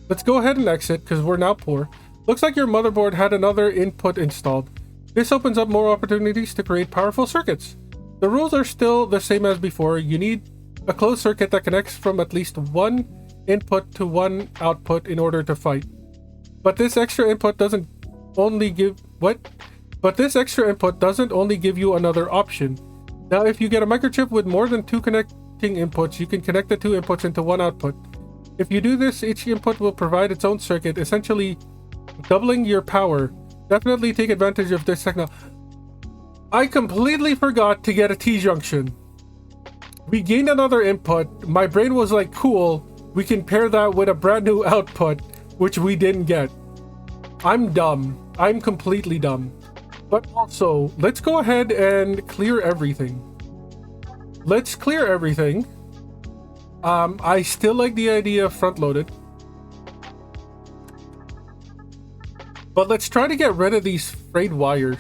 Let's go ahead and exit, because we're now poor. Looks like your motherboard had another input installed. This opens up more opportunities to create powerful circuits. The rules are still the same as before. You need a closed circuit that connects from at least 1 input to 1 output in order to fight. But this extra input doesn't only give... What? But this extra input doesn't only give you another option. Now, if you get a microchip with more than 2 connecting inputs, you can connect the 2 inputs into 1 output. If you do this, each input will provide its own circuit, essentially doubling your power. Definitely take advantage of this technology. I completely forgot to get a T-junction. We gained another input. My brain was like, cool, we can pair that with a brand new output, which we didn't get. I'm dumb. I'm completely dumb. But also, let's go ahead and clear everything. Let's clear everything. I still like the idea of front-loaded. But let's try to get rid of these frayed wires.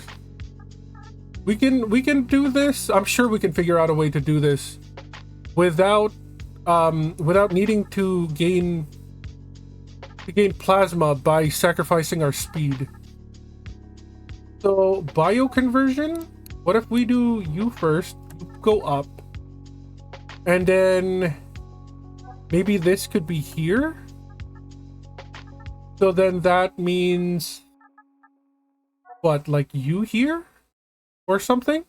We can do this. I'm sure we can figure out a way to do this without needing to gain plasma by sacrificing our speed. So bioconversion. What if we do you first? Go up, and then maybe this could be here. So then that means what? Like you here? Or something?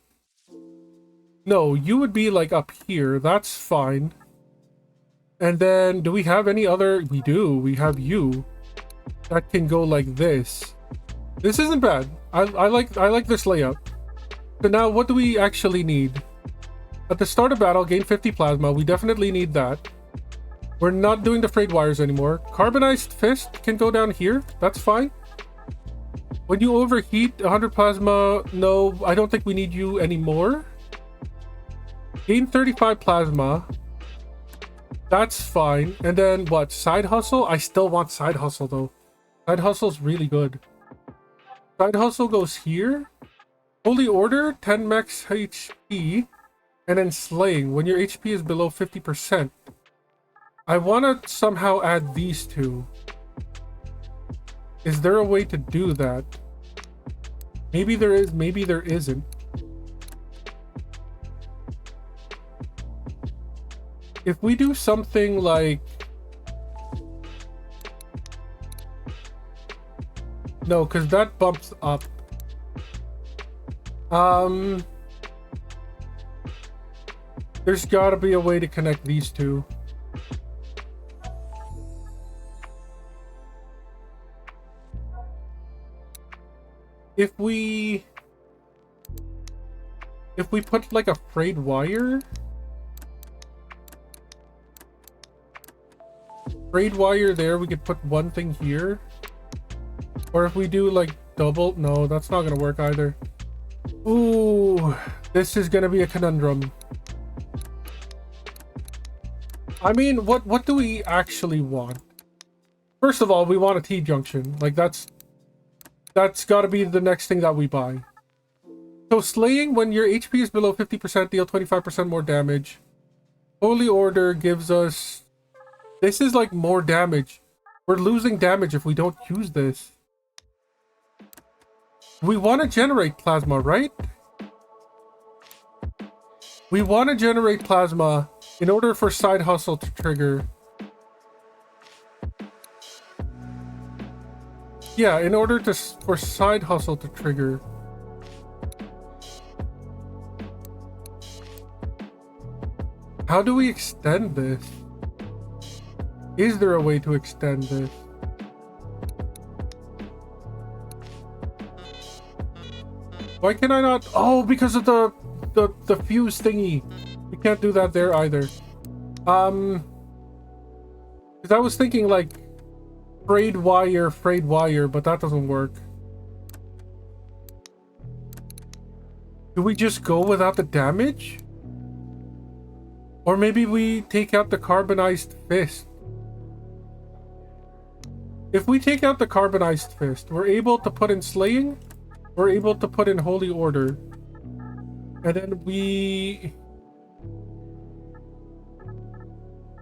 No, you would be like up here. That's fine. And then do we have any other? We do. We have you. That can go like this. This isn't bad. I like this layout. So now what do we actually need? At the start of battle, gain 50 plasma. We definitely need that. We're not doing the frayed wires anymore. Carbonized fist can go down here. That's fine. When you overheat 100 plasma, no, I don't think we need you anymore. Gain 35 plasma. That's fine. And then what? Side hustle? I still want side hustle though. Side hustle's really good. Side hustle goes here. Holy order, 10 max HP. And then slaying, when your HP is below 50%. I want to somehow add these two. Is there a way to do that? Maybe there is, maybe there isn't. If we do something like... No, because that bumps up. There's gotta be a way to connect these two. If we put like a frayed wire, there, we could put one thing here. Or if we do like double, no, that's not gonna work either. Ooh, this is gonna be a conundrum. I mean, what do we actually want? First of all, we want a T-junction. Like that's gotta be the next thing that we buy. So slaying, when your HP is below 50%, deal 25% more damage. Holy Order gives us... This is like more damage. We're losing damage if we don't use this. We want to generate plasma, right? We want to generate plasma in order for side hustle to trigger. Yeah, in order for side hustle to trigger. How do we extend this? Is there a way to extend this? Why can I not? Oh, because of the fuse thingy. We can't do that there either. Because I was thinking like frayed wire, but that doesn't work. Do we just go without the damage? Or maybe we take out the carbonized fist. If we take out the carbonized fist, we're able to put in slaying. We're able to put in holy order. And then we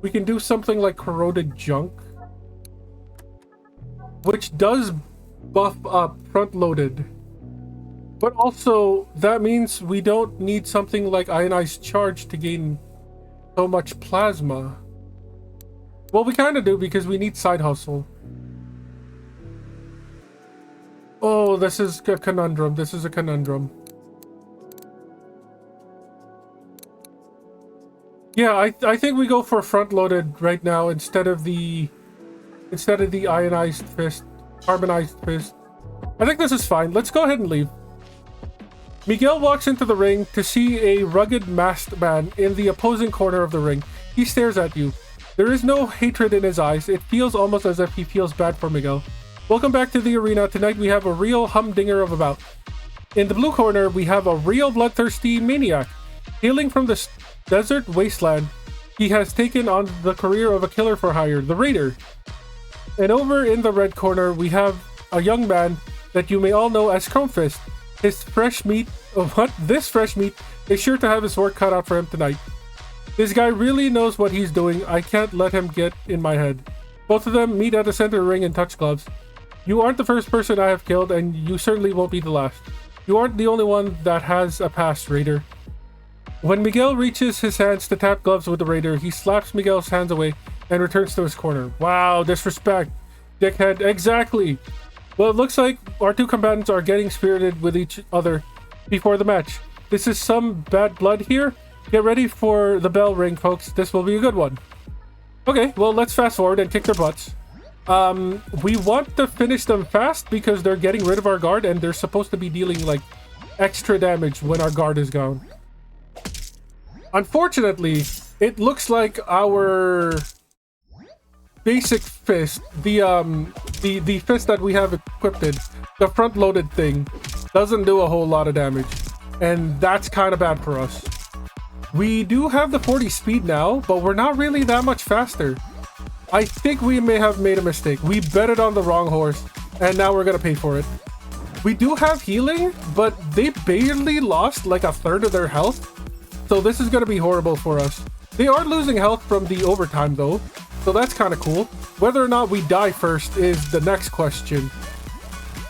can do something like corroded junk, which does buff up front loaded. But also that means we don't need something like ionized charge to gain so much plasma. Well, we kind of do because we need side hustle. Oh, this is a conundrum. This is a conundrum. Yeah, I think we go for front loaded right now instead of the ionized fist, carbonized fist. I think this is fine. Let's go ahead and leave. Miguel walks into the ring to see a rugged masked man in the opposing corner of the ring. He stares at you. There is no hatred in his eyes. It feels almost as if he feels bad for Miguel. Welcome back to the arena. Tonight we have a real humdinger of a bout. In the blue corner, we have a real bloodthirsty maniac. Hailing from the desert wasteland, he has taken on the career of a killer for hire, the Raider. And over in the red corner, we have a young man that you may all know as Chromefist. This fresh meat is sure to have his work cut out for him tonight. This guy really knows what he's doing. I can't let him get in my head. Both of them meet at the center ring and touch gloves. You aren't the first person I have killed, and you certainly won't be the last. You aren't the only one that has a past, Raider. When Miguel reaches his hands to tap gloves with the Raider, he slaps Miguel's hands away and returns to his corner. Wow, disrespect, dickhead. Exactly. Well, it looks like our two combatants are getting spirited with each other before the match. This is some bad blood here. Get ready for the bell ring, folks. This will be a good one. Okay, well, let's fast forward and kick their butts. We want to finish them fast because they're getting rid of our guard and they're supposed to be dealing like extra damage when our guard is gone. Unfortunately, it looks like our basic fist, the fist that we have equipped, the front-loaded thing, doesn't do a whole lot of damage, and that's kind of bad for us. We do have the 40 speed now, but we're not really that much faster. I think we may have made a mistake. We betted on the wrong horse, and now we're gonna pay for it. We do have healing, but they barely lost like a third of their health. So this is going to be horrible for us. They are losing health from the overtime though, so that's kind of cool. Whether or not we die first is the next question.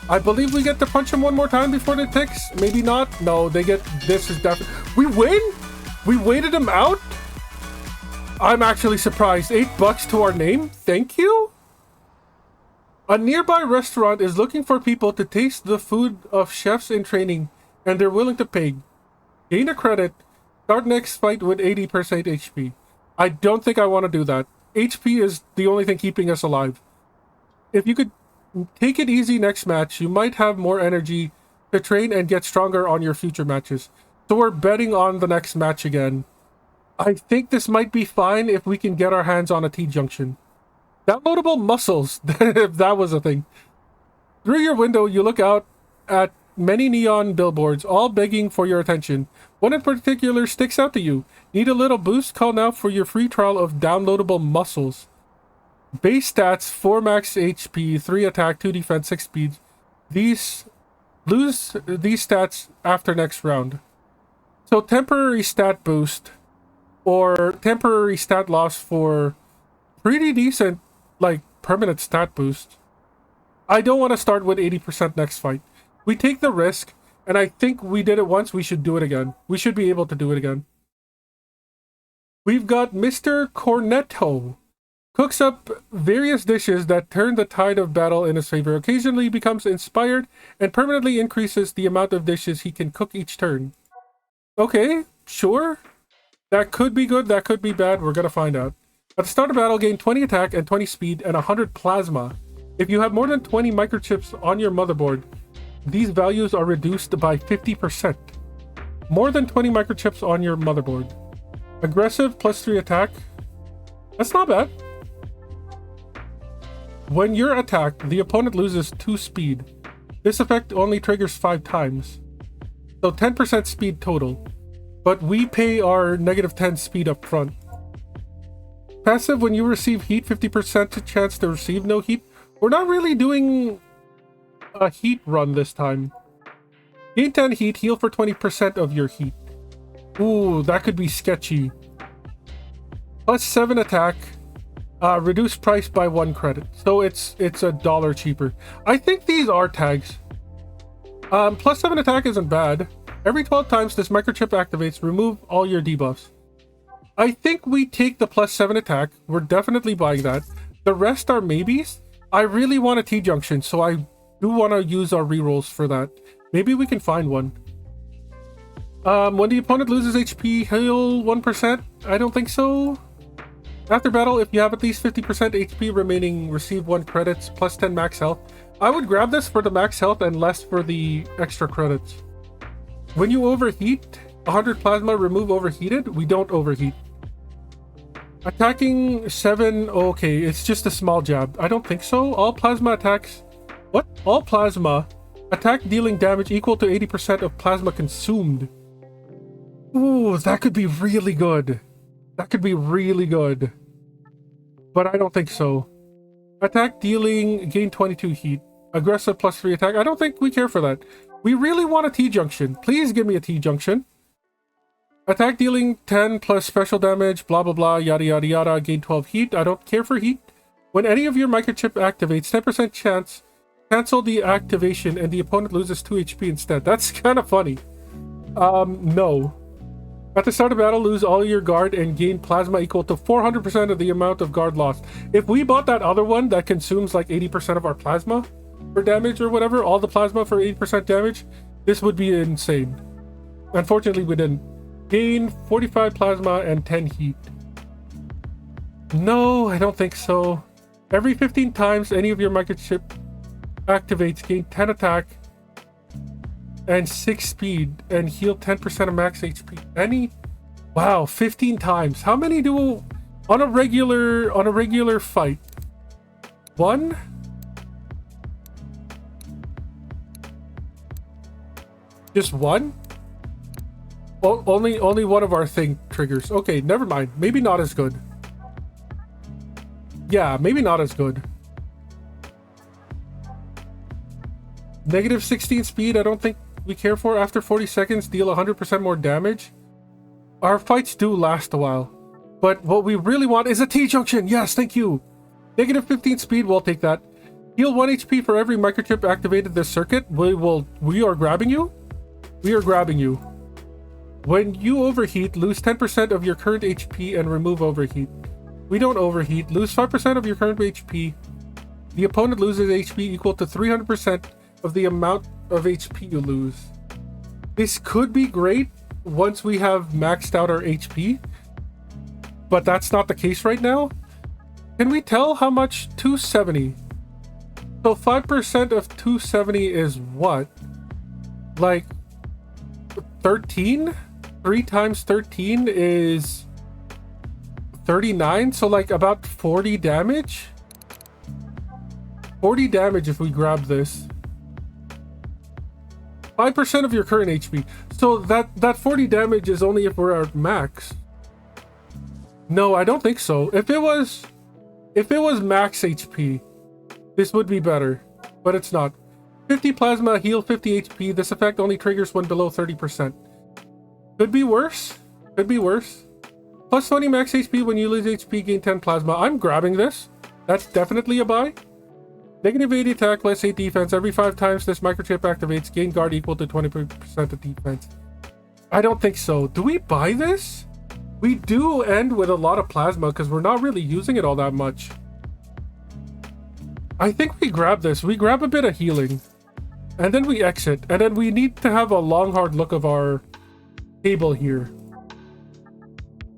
I believe we get to punch him one more time before the ticks. Maybe not. No, they get... This is definitely... We win? We waited him out? I'm actually surprised. $8 to our name? Thank you? A nearby restaurant is looking for people to taste the food of chefs in training, and they're willing to pay. Gain a credit. Start next fight with 80% HP. I don't think I want to do that. HP is the only thing keeping us alive. If you could take it easy next match, you might have more energy to train and get stronger on your future matches. So we're betting on the next match again. I think this might be fine if we can get our hands on a T-junction. Downloadable muscles, if that was a thing. Through your window, you look out at many neon billboards, all begging for your attention. One in particular sticks out to you. Need a little boost? Call now for your free trial of downloadable muscles. Base stats, 4 max HP, 3 attack, 2 defense, 6 speed. Lose these stats after next round. So temporary stat boost or temporary stat loss for pretty decent, like, permanent stat boost. I don't want to start with 80% next fight. We take the risk, and I think we did it once, we should do it again. We should be able to do it again. We've got Mr. Cornetto. Cooks up various dishes that turn the tide of battle in his favor. Occasionally becomes inspired and permanently increases the amount of dishes he can cook each turn. Okay, sure. That could be good, that could be bad. We're gonna find out. At the start of battle, gain 20 attack and 20 speed and 100 plasma. If you have more than 20 microchips on your motherboard, these values are reduced by 50%. More than 20 microchips on your motherboard. Aggressive, plus 3 attack. That's not bad. When you're attacked, the opponent loses 2 speed. This effect only triggers 5 times. So 10% speed total. But we pay our -10 speed up front. Passive, when you receive heat, 50% chance to receive no heat. We're not really doing a heat run this time. Gain 10 heat, heal for 20% of your heat. Ooh, that could be sketchy. Plus 7 attack. Reduce price by 1 credit. So it's $1 cheaper. I think these are tags. Plus 7 attack isn't bad. Every 12 times this microchip activates, remove all your debuffs. I think we take the plus 7 attack. We're definitely buying that. The rest are maybes. I really want a T-junction, so I do want to use our rerolls for that. Maybe we can find one. When the opponent loses HP, heal 1%? I don't think so. After battle, if you have at least 50% HP remaining, receive 1 credits, plus 10 max health. I would grab this for the max health and less for the extra credits. When you overheat, 100 plasma, remove overheated. We don't overheat. Attacking 7, okay, it's just a small jab. I don't think so. All plasma attacks... What? All plasma attack dealing damage equal to 80% of plasma consumed. Ooh, that could be really good. That could be really good. But I don't think so. Attack dealing, gain 22 heat. Aggressive plus 3 attack. I don't think we care for that. We really want a T-junction. Please give me a T-junction. Attack dealing 10 plus special damage, blah blah blah, yada yada yada, gain 12 heat. I don't care for heat. When any of your microchip activates, 10% chance, cancel the activation and the opponent loses 2 HP instead. That's kind of funny. No. At the start of battle, lose all your guard and gain plasma equal to 400% of the amount of guard lost. If we bought that other one that consumes like 80% of our plasma for damage or whatever, all the plasma for 80% damage, this would be insane. Unfortunately, we didn't. Gain 45 plasma and 10 heat. No, I don't think so. Every 15 times any of your microchip activates, gain 10 attack and 6 speed and heal 10% of max HP. Any? Wow, 15 times. How many do on a regular fight? 1? Just 1? Only one of our thing triggers. Okay, never mind. Maybe not as good. Yeah, maybe not as good. -16 speed, I don't think we care for. After 40 seconds, deal 100% more damage. Our fights do last a while. But what we really want is a T-junction. Yes, thank you. Negative 15 speed, we'll take that. Heal 1 HP for every microchip activated this circuit. We are grabbing you. We are grabbing you. When you overheat, lose 10% of your current HP and remove overheat. We don't overheat. Lose 5% of your current HP. The opponent loses HP equal to 300% of the amount of HP you lose. This could be great once we have maxed out our HP, but that's not the case right now. Can we tell how much? 270. So 5% of 270 is what? Like 13? 3 times 13 is 39, so like about 40 damage? 40 damage if we grab this. 5% of your current HP. So that 40 damage is only if we're at max. No, I don't think so. If it was max HP, this would be better, but it's not. 50 plasma, heal 50 HP. This effect only triggers when below 30%. Could be worse. Could be worse. Plus 20 max HP when you lose HP, gain 10 plasma. I'm grabbing this. That's definitely a buy. Negative 80 attack, less 8 defense. Every 5 times this microchip activates, gain guard equal to 20% of defense. I don't think so. Do we buy this? We do end with a lot of plasma because we're not really using it all that much. I think we grab this. We grab a bit of healing. And then we exit. And then we need to have a long, hard look of our table here.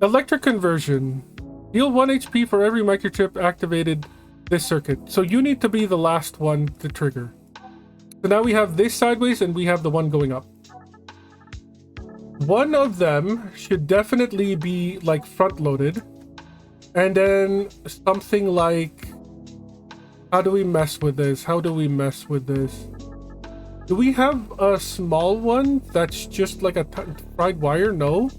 Electric conversion. Heal 1 HP for every microchip activated this circuit. So you need to be the last one to trigger. So now we have this sideways and we have the one going up. One of them should definitely be like front loaded. And then something like, how do we mess with this? How do we mess with this? Do we have a small one that's just like a fried wire? No.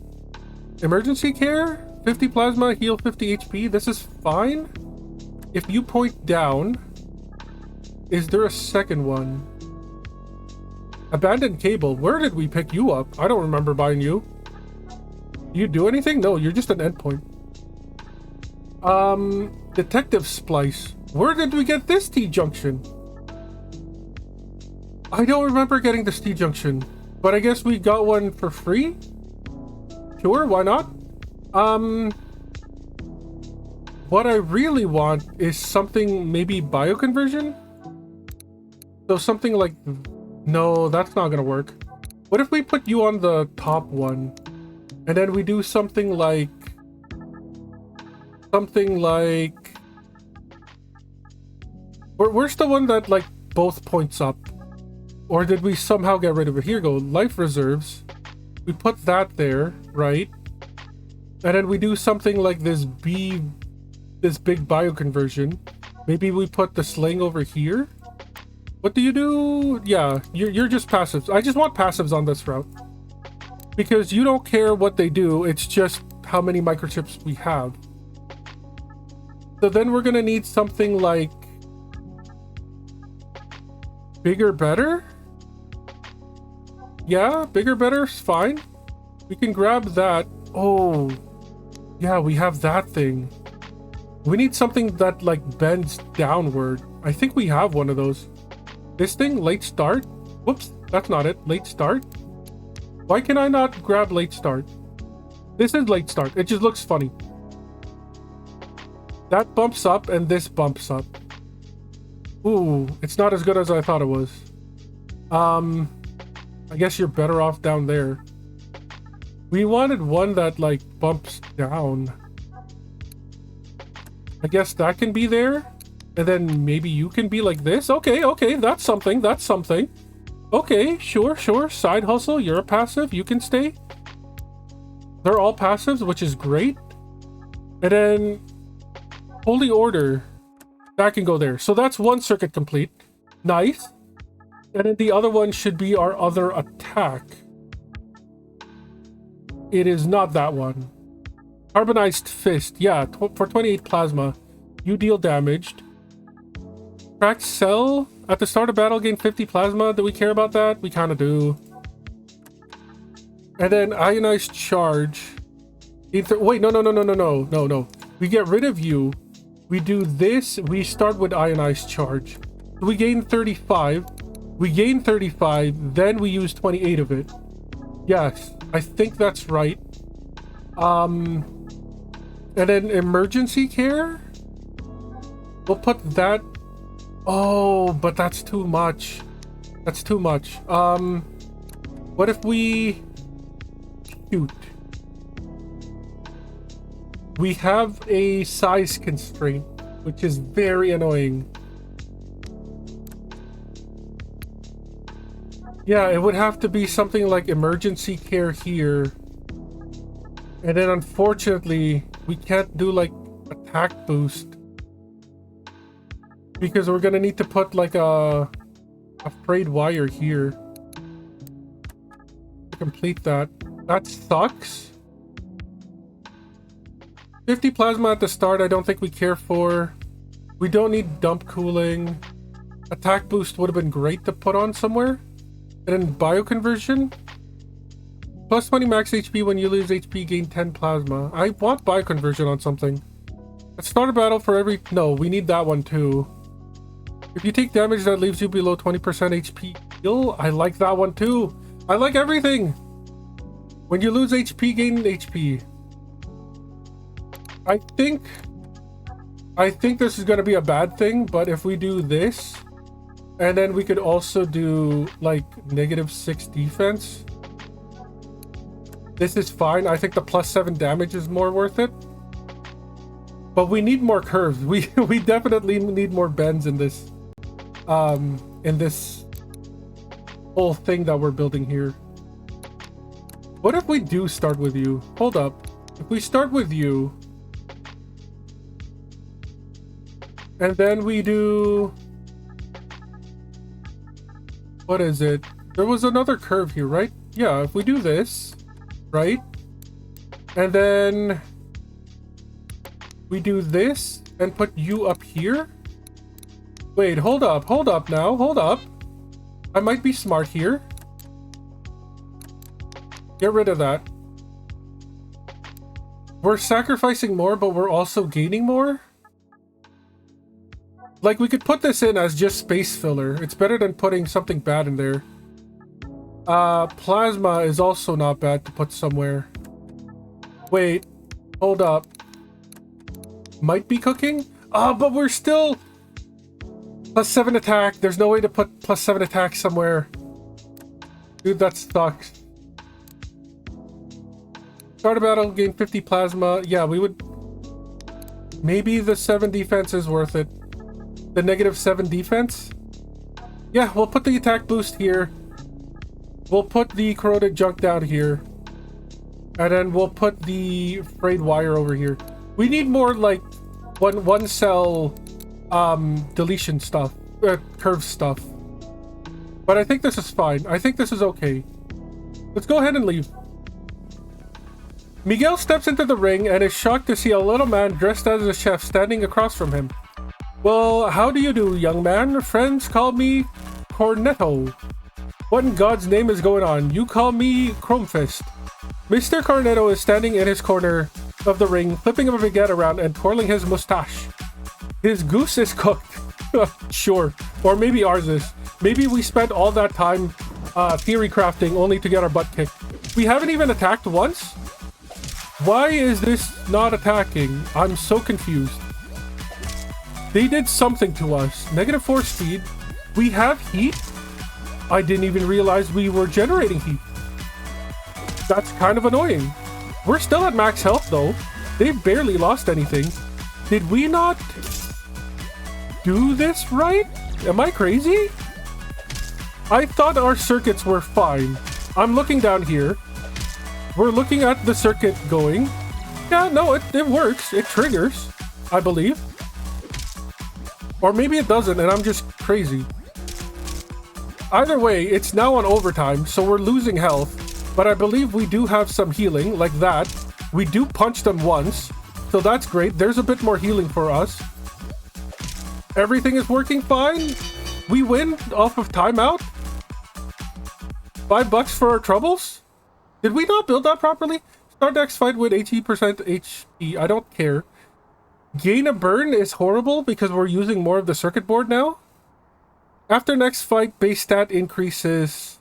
Emergency care? 50 plasma, heal 50 HP. This is fine. If you point down, is there a second one? Abandoned cable. Where did we pick you up? I don't remember buying you. Do you do anything? No, you're just an endpoint. Detective splice. Where did we get this T-junction? I don't remember getting this T-junction, but I guess we got one for free? Sure, why not? What I really want is something, maybe bioconversion? So something like... No, that's not gonna work. What if we put you on the top one? And then we do something like... Where's the one that, like, both points up? Or did we somehow get rid of it? Here you go, life reserves. We put that there, right? And then we do something like this big bioconversion. Maybe we put the sling over here? What do you do? Yeah, you're just passives. I just want passives on this route. Because you don't care what they do, it's just how many microchips we have. So then we're gonna need something like... bigger, better? Yeah, bigger, better is fine. We can grab that. Oh, yeah, we have that thing. We need something that, like, bends downward. I think we have one of those. This thing, late start? Whoops, that's not it. Late start? Why can I not grab late start? This is late start. It just looks funny. That bumps up and this bumps up. Ooh, it's not as good as I thought it was. I guess you're better off down there. We wanted one that, like, bumps down. I guess that can be there. And then maybe you can be like this. Okay, that's something. That's something. Okay, sure. Side hustle, you're a passive. You can stay. They're all passives, which is great. And then Holy Order. That can go there. So that's one circuit complete. Nice. And then the other one should be our other attack. It is not that one. Carbonized Fist. Yeah, for 28 plasma. You deal damaged. Cracked Cell. At the start of battle, gain 50 plasma. Do we care about that? We kind of do. And then Ionized Charge. Wait, no. We get rid of you. We do this. We start with ionized charge. We gain 35. We gain 35. Then we use 28 of it. Yes, I think that's right. And then emergency care. We'll put that. Oh, but that's too much. That's too much. What if we... Shoot. We have a size constraint, which is very annoying. Yeah, it would have to be something like emergency care here. And then unfortunately, we can't do like attack boost. Because we're gonna need to put like a frayed wire here to complete that. That sucks. 50 plasma at the start, I don't think we care for. We don't need dump cooling. Attack boost would have been great to put on somewhere. And then bioconversion. Plus 20 max HP when you lose HP, gain 10 plasma. I want bioconversion on something. Let's start a battle for every... No, we need that one too. If you take damage that leaves you below 20% HP heal, I like that one too. I like everything. When you lose HP, gain HP. I think this is going to be a bad thing, but if we do this, and then we could also do like -6 defense. This is fine. I think the +7 damage is more worth it. But we need more curves. We definitely need more bends in this whole thing that we're building here. What if we do start with you? Hold up. If we start with you, and then we do... What is it? There was another curve here, right? Yeah, if we do this, right? And then we do this and put you up here. Wait, hold up now, hold up. I might be smart here. Get rid of that. We're sacrificing more, but we're also gaining more. Like, we could put this in as just space filler. It's better than putting something bad in there. Plasma is also not bad to put somewhere. Wait, hold up. Might be cooking? But we're still... +7 attack. There's no way to put +7 attack somewhere. Dude, that sucks. Start a battle, gain 50 plasma. Yeah, we would... Maybe the 7 defense is worth it. The -7 defense? Yeah, we'll put the attack boost here. We'll put the corroded junk down here. And then we'll put the frayed wire over here. We need more, like, one cell deletion stuff. Curve stuff. But I think this is fine. I think this is okay. Let's go ahead and leave. Miguel steps into the ring and is shocked to see a little man dressed as a chef standing across from him. Well, how do you do, young man? Friends call me Cornetto. What in God's name is going on? You call me Chromefist. Mr. Cornetto is standing in his corner of the ring, flipping a baguette around and twirling his mustache. His goose is cooked. Sure. Or maybe ours is. Maybe we spent all that time theory crafting only to get our butt kicked. We haven't even attacked once? Why is this not attacking? I'm so confused. They did something to us. -4 speed. We have heat? I didn't even realize we were generating heat. That's kind of annoying. We're still at max health though. They've barely lost anything. Did we not do this right? Am I crazy? I thought our circuits were fine. I'm looking down here. We're looking at the circuit going. Yeah, no, it works. It triggers, I believe. Or maybe it doesn't and I'm just crazy. Either way, it's now on overtime, so we're losing health. But I believe we do have some healing, like that. We do punch them once, so that's great. There's a bit more healing for us. Everything is working fine. We win off of timeout. $5 for our troubles? Did we not build that properly? Start next fight with 80% HP. I don't care. Gain a burn is horrible because we're using more of the circuit board now. After next fight, base stat increases.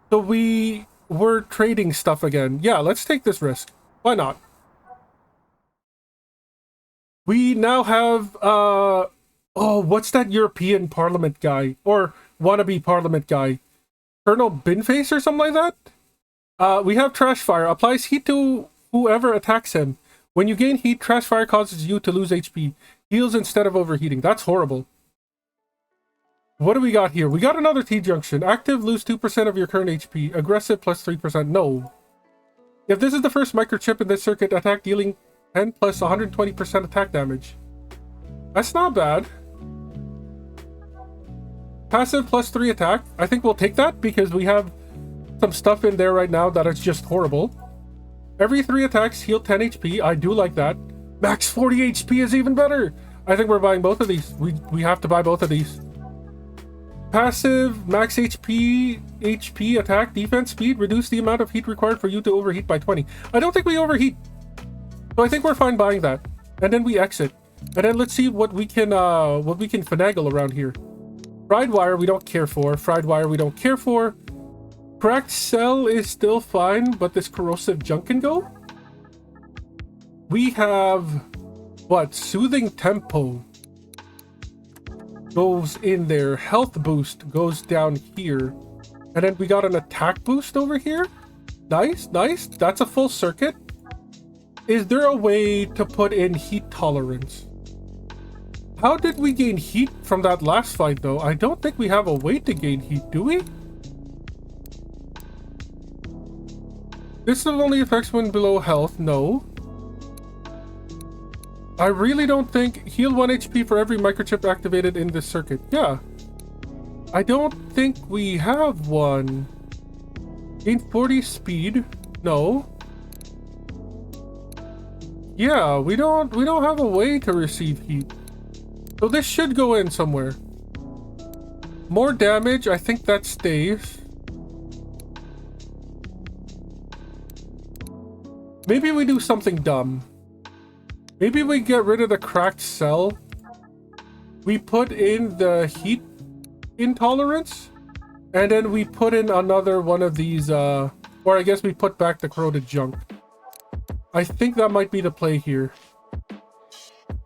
So we're trading stuff again. Yeah, let's take this risk. Why not? We now have, oh, what's that European Parliament guy? Or wannabe Parliament guy? Colonel Binface or something like that? We have Trash Fire. Applies heat to whoever attacks him. When you gain heat, Trash Fire causes you to lose HP. Heals instead of overheating. That's horrible. What do we got here? We got another T-Junction. Active, lose 2% of your current HP. Aggressive, plus 3%. No. If this is the first microchip in this circuit, attack dealing 10 plus 120% attack damage. That's not bad. Passive, plus 3 attack. I think we'll take that because we have some stuff in there right now that is just horrible. Every 3 attacks, heal 10 HP. I do like that. Max 40 HP is even better. I think we're buying both of these. We have to buy both of these. Passive, max HP, attack, defense, speed. Reduce the amount of heat required for you to overheat by 20. I don't think we overheat. So I think we're fine buying that. And then we exit. And then let's see what we can finagle around here. Fried wire we don't care for. Fried wire we don't care for. Cracked cell is still fine, but this corrosive junk can go. We have what? Soothing tempo goes in there. Health boost goes down here. And then we got an attack boost over here. Nice, nice. That's a full circuit. Is there a way to put in heat tolerance? How did we gain heat from that last fight, though? I don't think we have a way to gain heat, do we? This only affects when below health. No. I really don't think... Heal 1 HP for every microchip activated in this circuit. Yeah. I don't think we have one. Gain 40 speed. No. Yeah, we don't have a way to receive heat. So this should go in somewhere. More damage. I think that stays. Maybe we do something dumb. Maybe we get rid of the cracked cell. We put in the heat intolerance. And then we put in another one of these, or I guess we put back the corroded junk. I think that might be the play here.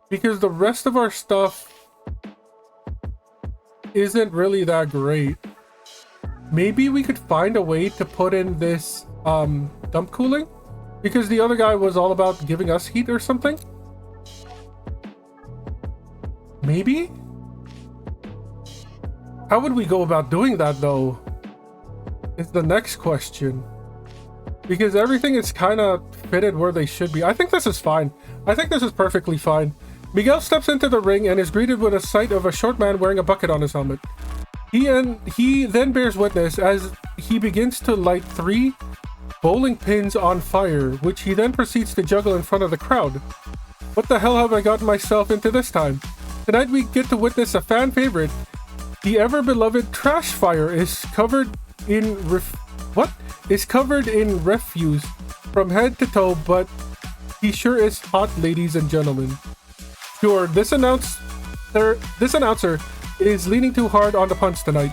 Because the rest of our stuff isn't really that great. Maybe we could find a way to put in this dump cooling? Because the other guy was all about giving us heat or something? Maybe? How would we go about doing that, though? Is the next question. Because everything is kind of fitted where they should be. I think this is fine. I think this is perfectly fine. Miguel steps into the ring and is greeted with a sight of a short man wearing a bucket on his helmet. He then bears witness as he begins to light 3 bowling pins on fire, which he then proceeds to juggle in front of the crowd. What the hell have I gotten myself into this time? Tonight we get to witness a fan favorite. The ever-beloved Trash Fire is covered in refuse from head to toe, but he sure is hot, ladies and gentlemen. Sure, this announcer is leaning too hard on the punch tonight.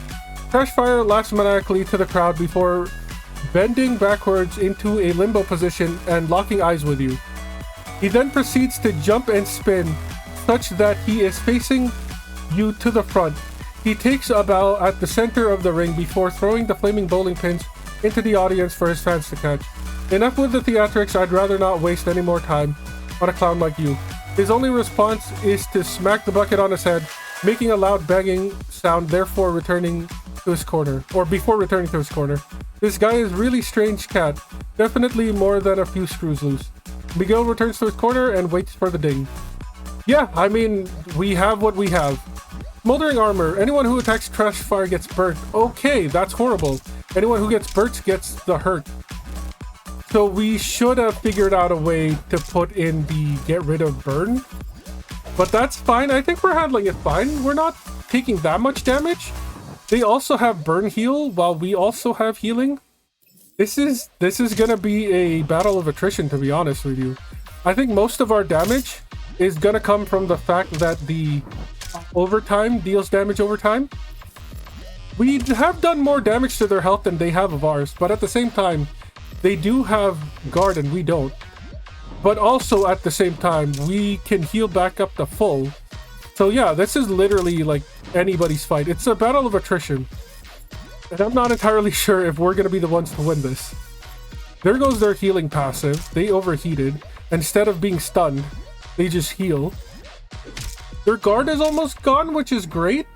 Trash Fire laughs maniacally to the crowd before bending backwards into a limbo position and locking eyes with you. He then proceeds to jump and spin such that he is facing you to the front. He takes a bow at the center of the ring before throwing the flaming bowling pins into the audience for his fans to catch. Enough with the theatrics, I'd rather not waste any more time on a clown like you. His only response is to smack the bucket on his head, making a loud banging sound, therefore returning to his corner, or before returning to his corner. This guy is really strange cat, definitely more than a few screws loose. Miguel returns to his corner and waits for the ding. Yeah, I mean, we have what we have. Smoldering armor. Anyone who attacks Trash Fire gets burnt. Okay, that's horrible. Anyone who gets burnt gets the hurt. So we should have figured out a way to put in the get rid of burn. But that's fine. I think we're handling it fine. We're not taking that much damage. They also have burn heal while we also have healing. This is gonna be a battle of attrition, to be honest with you. I think most of our damage is gonna come from the fact that the overtime deals damage over time. We have done more damage to their health than they have of ours, but at the same time, they do have guard and we don't. But also at the same time, we can heal back up to full. So yeah, this is literally like anybody's fight. It's a battle of attrition. And I'm not entirely sure if we're going to be the ones to win this. There goes their healing passive. They overheated. Instead of being stunned, they just heal. Their guard is almost gone, which is great.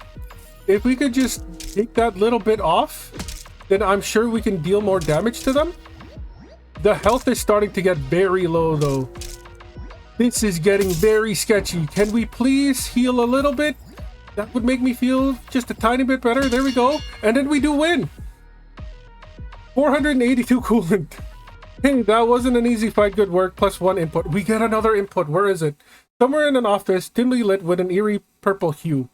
If we could just take that little bit off, then I'm sure we can deal more damage to them. The health is starting to get very low, though. This is getting very sketchy. Can we please heal a little bit? That would make me feel just a tiny bit better. There we go. And then we do win. 482 coolant. Hey, that wasn't an easy fight. Good work. +1 input. We get another input. Where is it? Somewhere in an office, dimly lit with an eerie purple hue.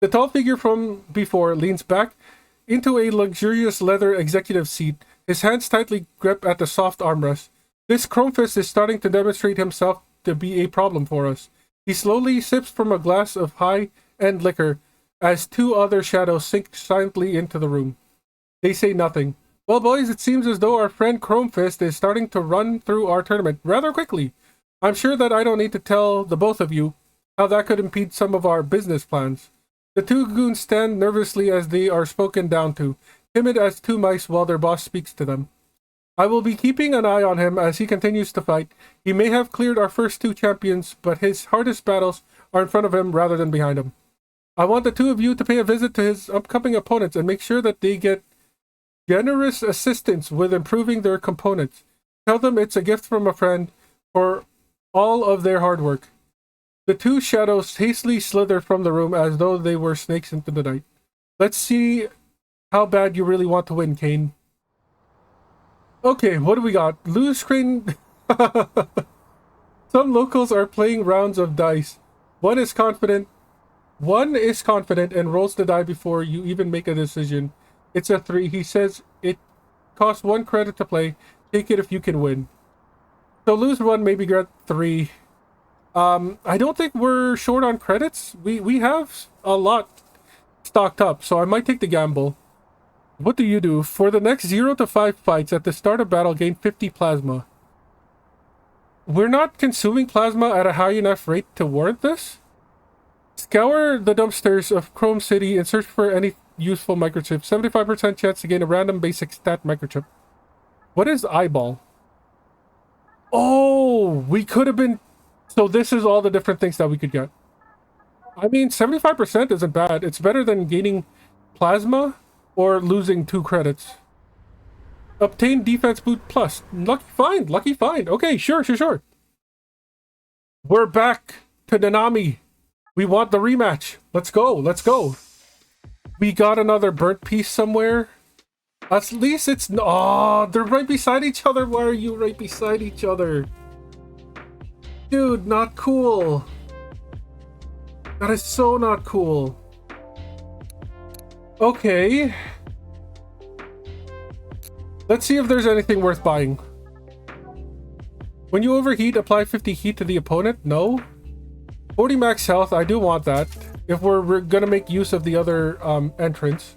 The tall figure from before leans back into a luxurious leather executive seat, his hands tightly grip at the soft armrest. This chrome fist is starting to demonstrate himself to be a problem for us. He slowly sips from a glass of high-end liquor as two other shadows sink silently into the room. They say nothing. Well, boys, it seems as though our friend Chrome Fist is starting to run through our tournament rather quickly. I'm sure that I don't need to tell the both of you how that could impede some of our business plans. The two goons stand nervously as they are spoken down to, timid as two mice while their boss speaks to them. I will be keeping an eye on him as he continues to fight. He may have cleared our first two champions, but his hardest battles are in front of him rather than behind him. I want the two of you to pay a visit to his upcoming opponents and make sure that they get generous assistance with improving their components. Tell them it's a gift from a friend for all of their hard work. The two shadows hastily slither from the room as though they were snakes into the night. Let's see how bad you really want to win, Kane. Okay, what do we got? Lose screen. Some locals are playing rounds of dice. One is confident and rolls the die before you even make a decision. It's a 3. He says it costs 1 credit to play. Take it if you can win. So lose 1, maybe get 3. I don't think we're short on credits. We have a lot stocked up, so I might take the gamble. What do you do? For the next 0 to 5 fights at the start of battle, gain 50 plasma. We're not consuming plasma at a high enough rate to warrant this? Scour the dumpsters of Chrome City and search for any useful microchip. 75% chance to gain a random basic stat microchip. What is eyeball? Oh, we could have been... So this is all the different things that we could get. I mean, 75% isn't bad. It's better than gaining plasma or losing 2 credits. Obtain defense boot plus. Lucky find. Lucky find. Okay, sure. We're back to Nanami. We want the rematch. Let's go. We got another burnt piece somewhere. At least it's... Oh, they're right beside each other. Why are you right beside each other? Dude, not cool. That is so not cool. Okay. Let's see if there's anything worth buying. When you overheat, apply 50 heat to the opponent? No. 40 max health, I do want that. If we're gonna make use of the other entrance.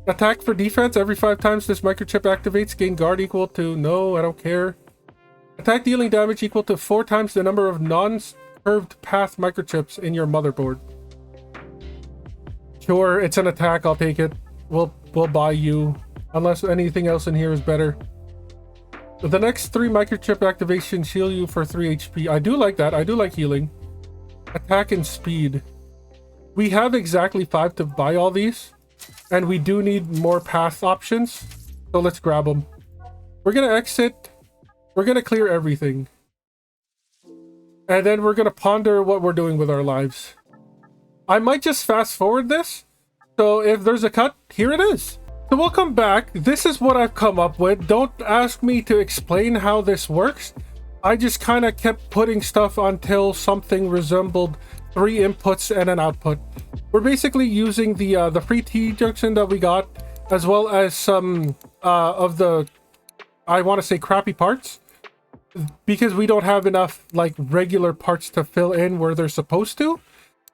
Attack for defense, every 5 times this microchip activates, gain guard equal to... No, I don't care. Attack dealing damage equal to 4 times the number of non-curved path microchips in your motherboard. Sure, it's an attack, I'll take it. We'll buy you. Unless anything else in here is better. The next 3 microchip activations heal you for 3 HP. I do like that. I do like healing. Attack and speed. We have exactly 5 to buy all these. And we do need more path options. So let's grab them. We're going to exit. We're going to clear everything. And then we're going to ponder what we're doing with our lives. I might just fast forward this. So if there's a cut, here it is. So welcome back. This is what I've come up with. Don't ask me to explain how this works. I just kind of kept putting stuff until something resembled 3 inputs and an output. We're basically using the free T junction that we got, as well as some of the I want to say crappy parts, because we don't have enough like regular parts to fill in where they're supposed to.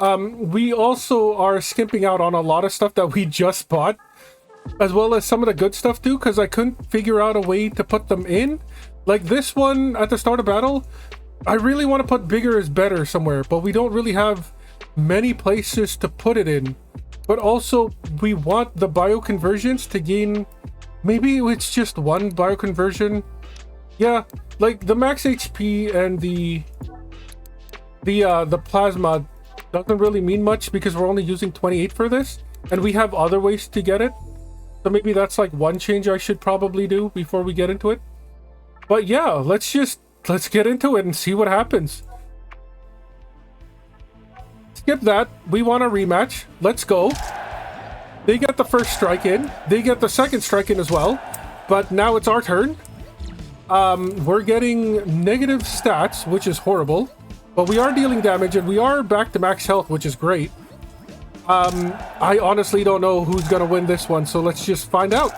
We also are skimping out on a lot of stuff that we just bought, as well as some of the good stuff too, because I couldn't figure out a way to put them in. Like this one at the start of battle, I really want to put bigger is better somewhere, but we don't really have many places to put it in. But also we want the bioconversions to gain, maybe it's just one bioconversion. Yeah, like the max HP and the plasma doesn't really mean much because we're only using 28 for this, and we have other ways to get it. So maybe that's like one change I should probably do before we get into it. But yeah, let's get into it and see what happens. Skip that. We want a rematch. Let's go. They get the first strike in. They get the second strike in as well. But now it's our turn. We're getting negative stats, which is horrible. But we are dealing damage, and we are back to max health, which is great. I honestly don't know who's gonna win this one, so let's just find out.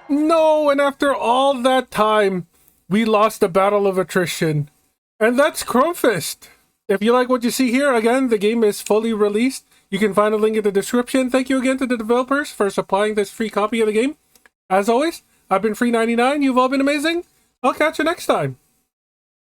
No, and after all that time, we lost the battle of attrition. And that's Chromefist. If you like what you see here, again, the game is fully released. You can find a link in the description. Thank you again to the developers for supplying this free copy of the game. As always, I've been Free99. You've all been amazing. I'll catch you next time.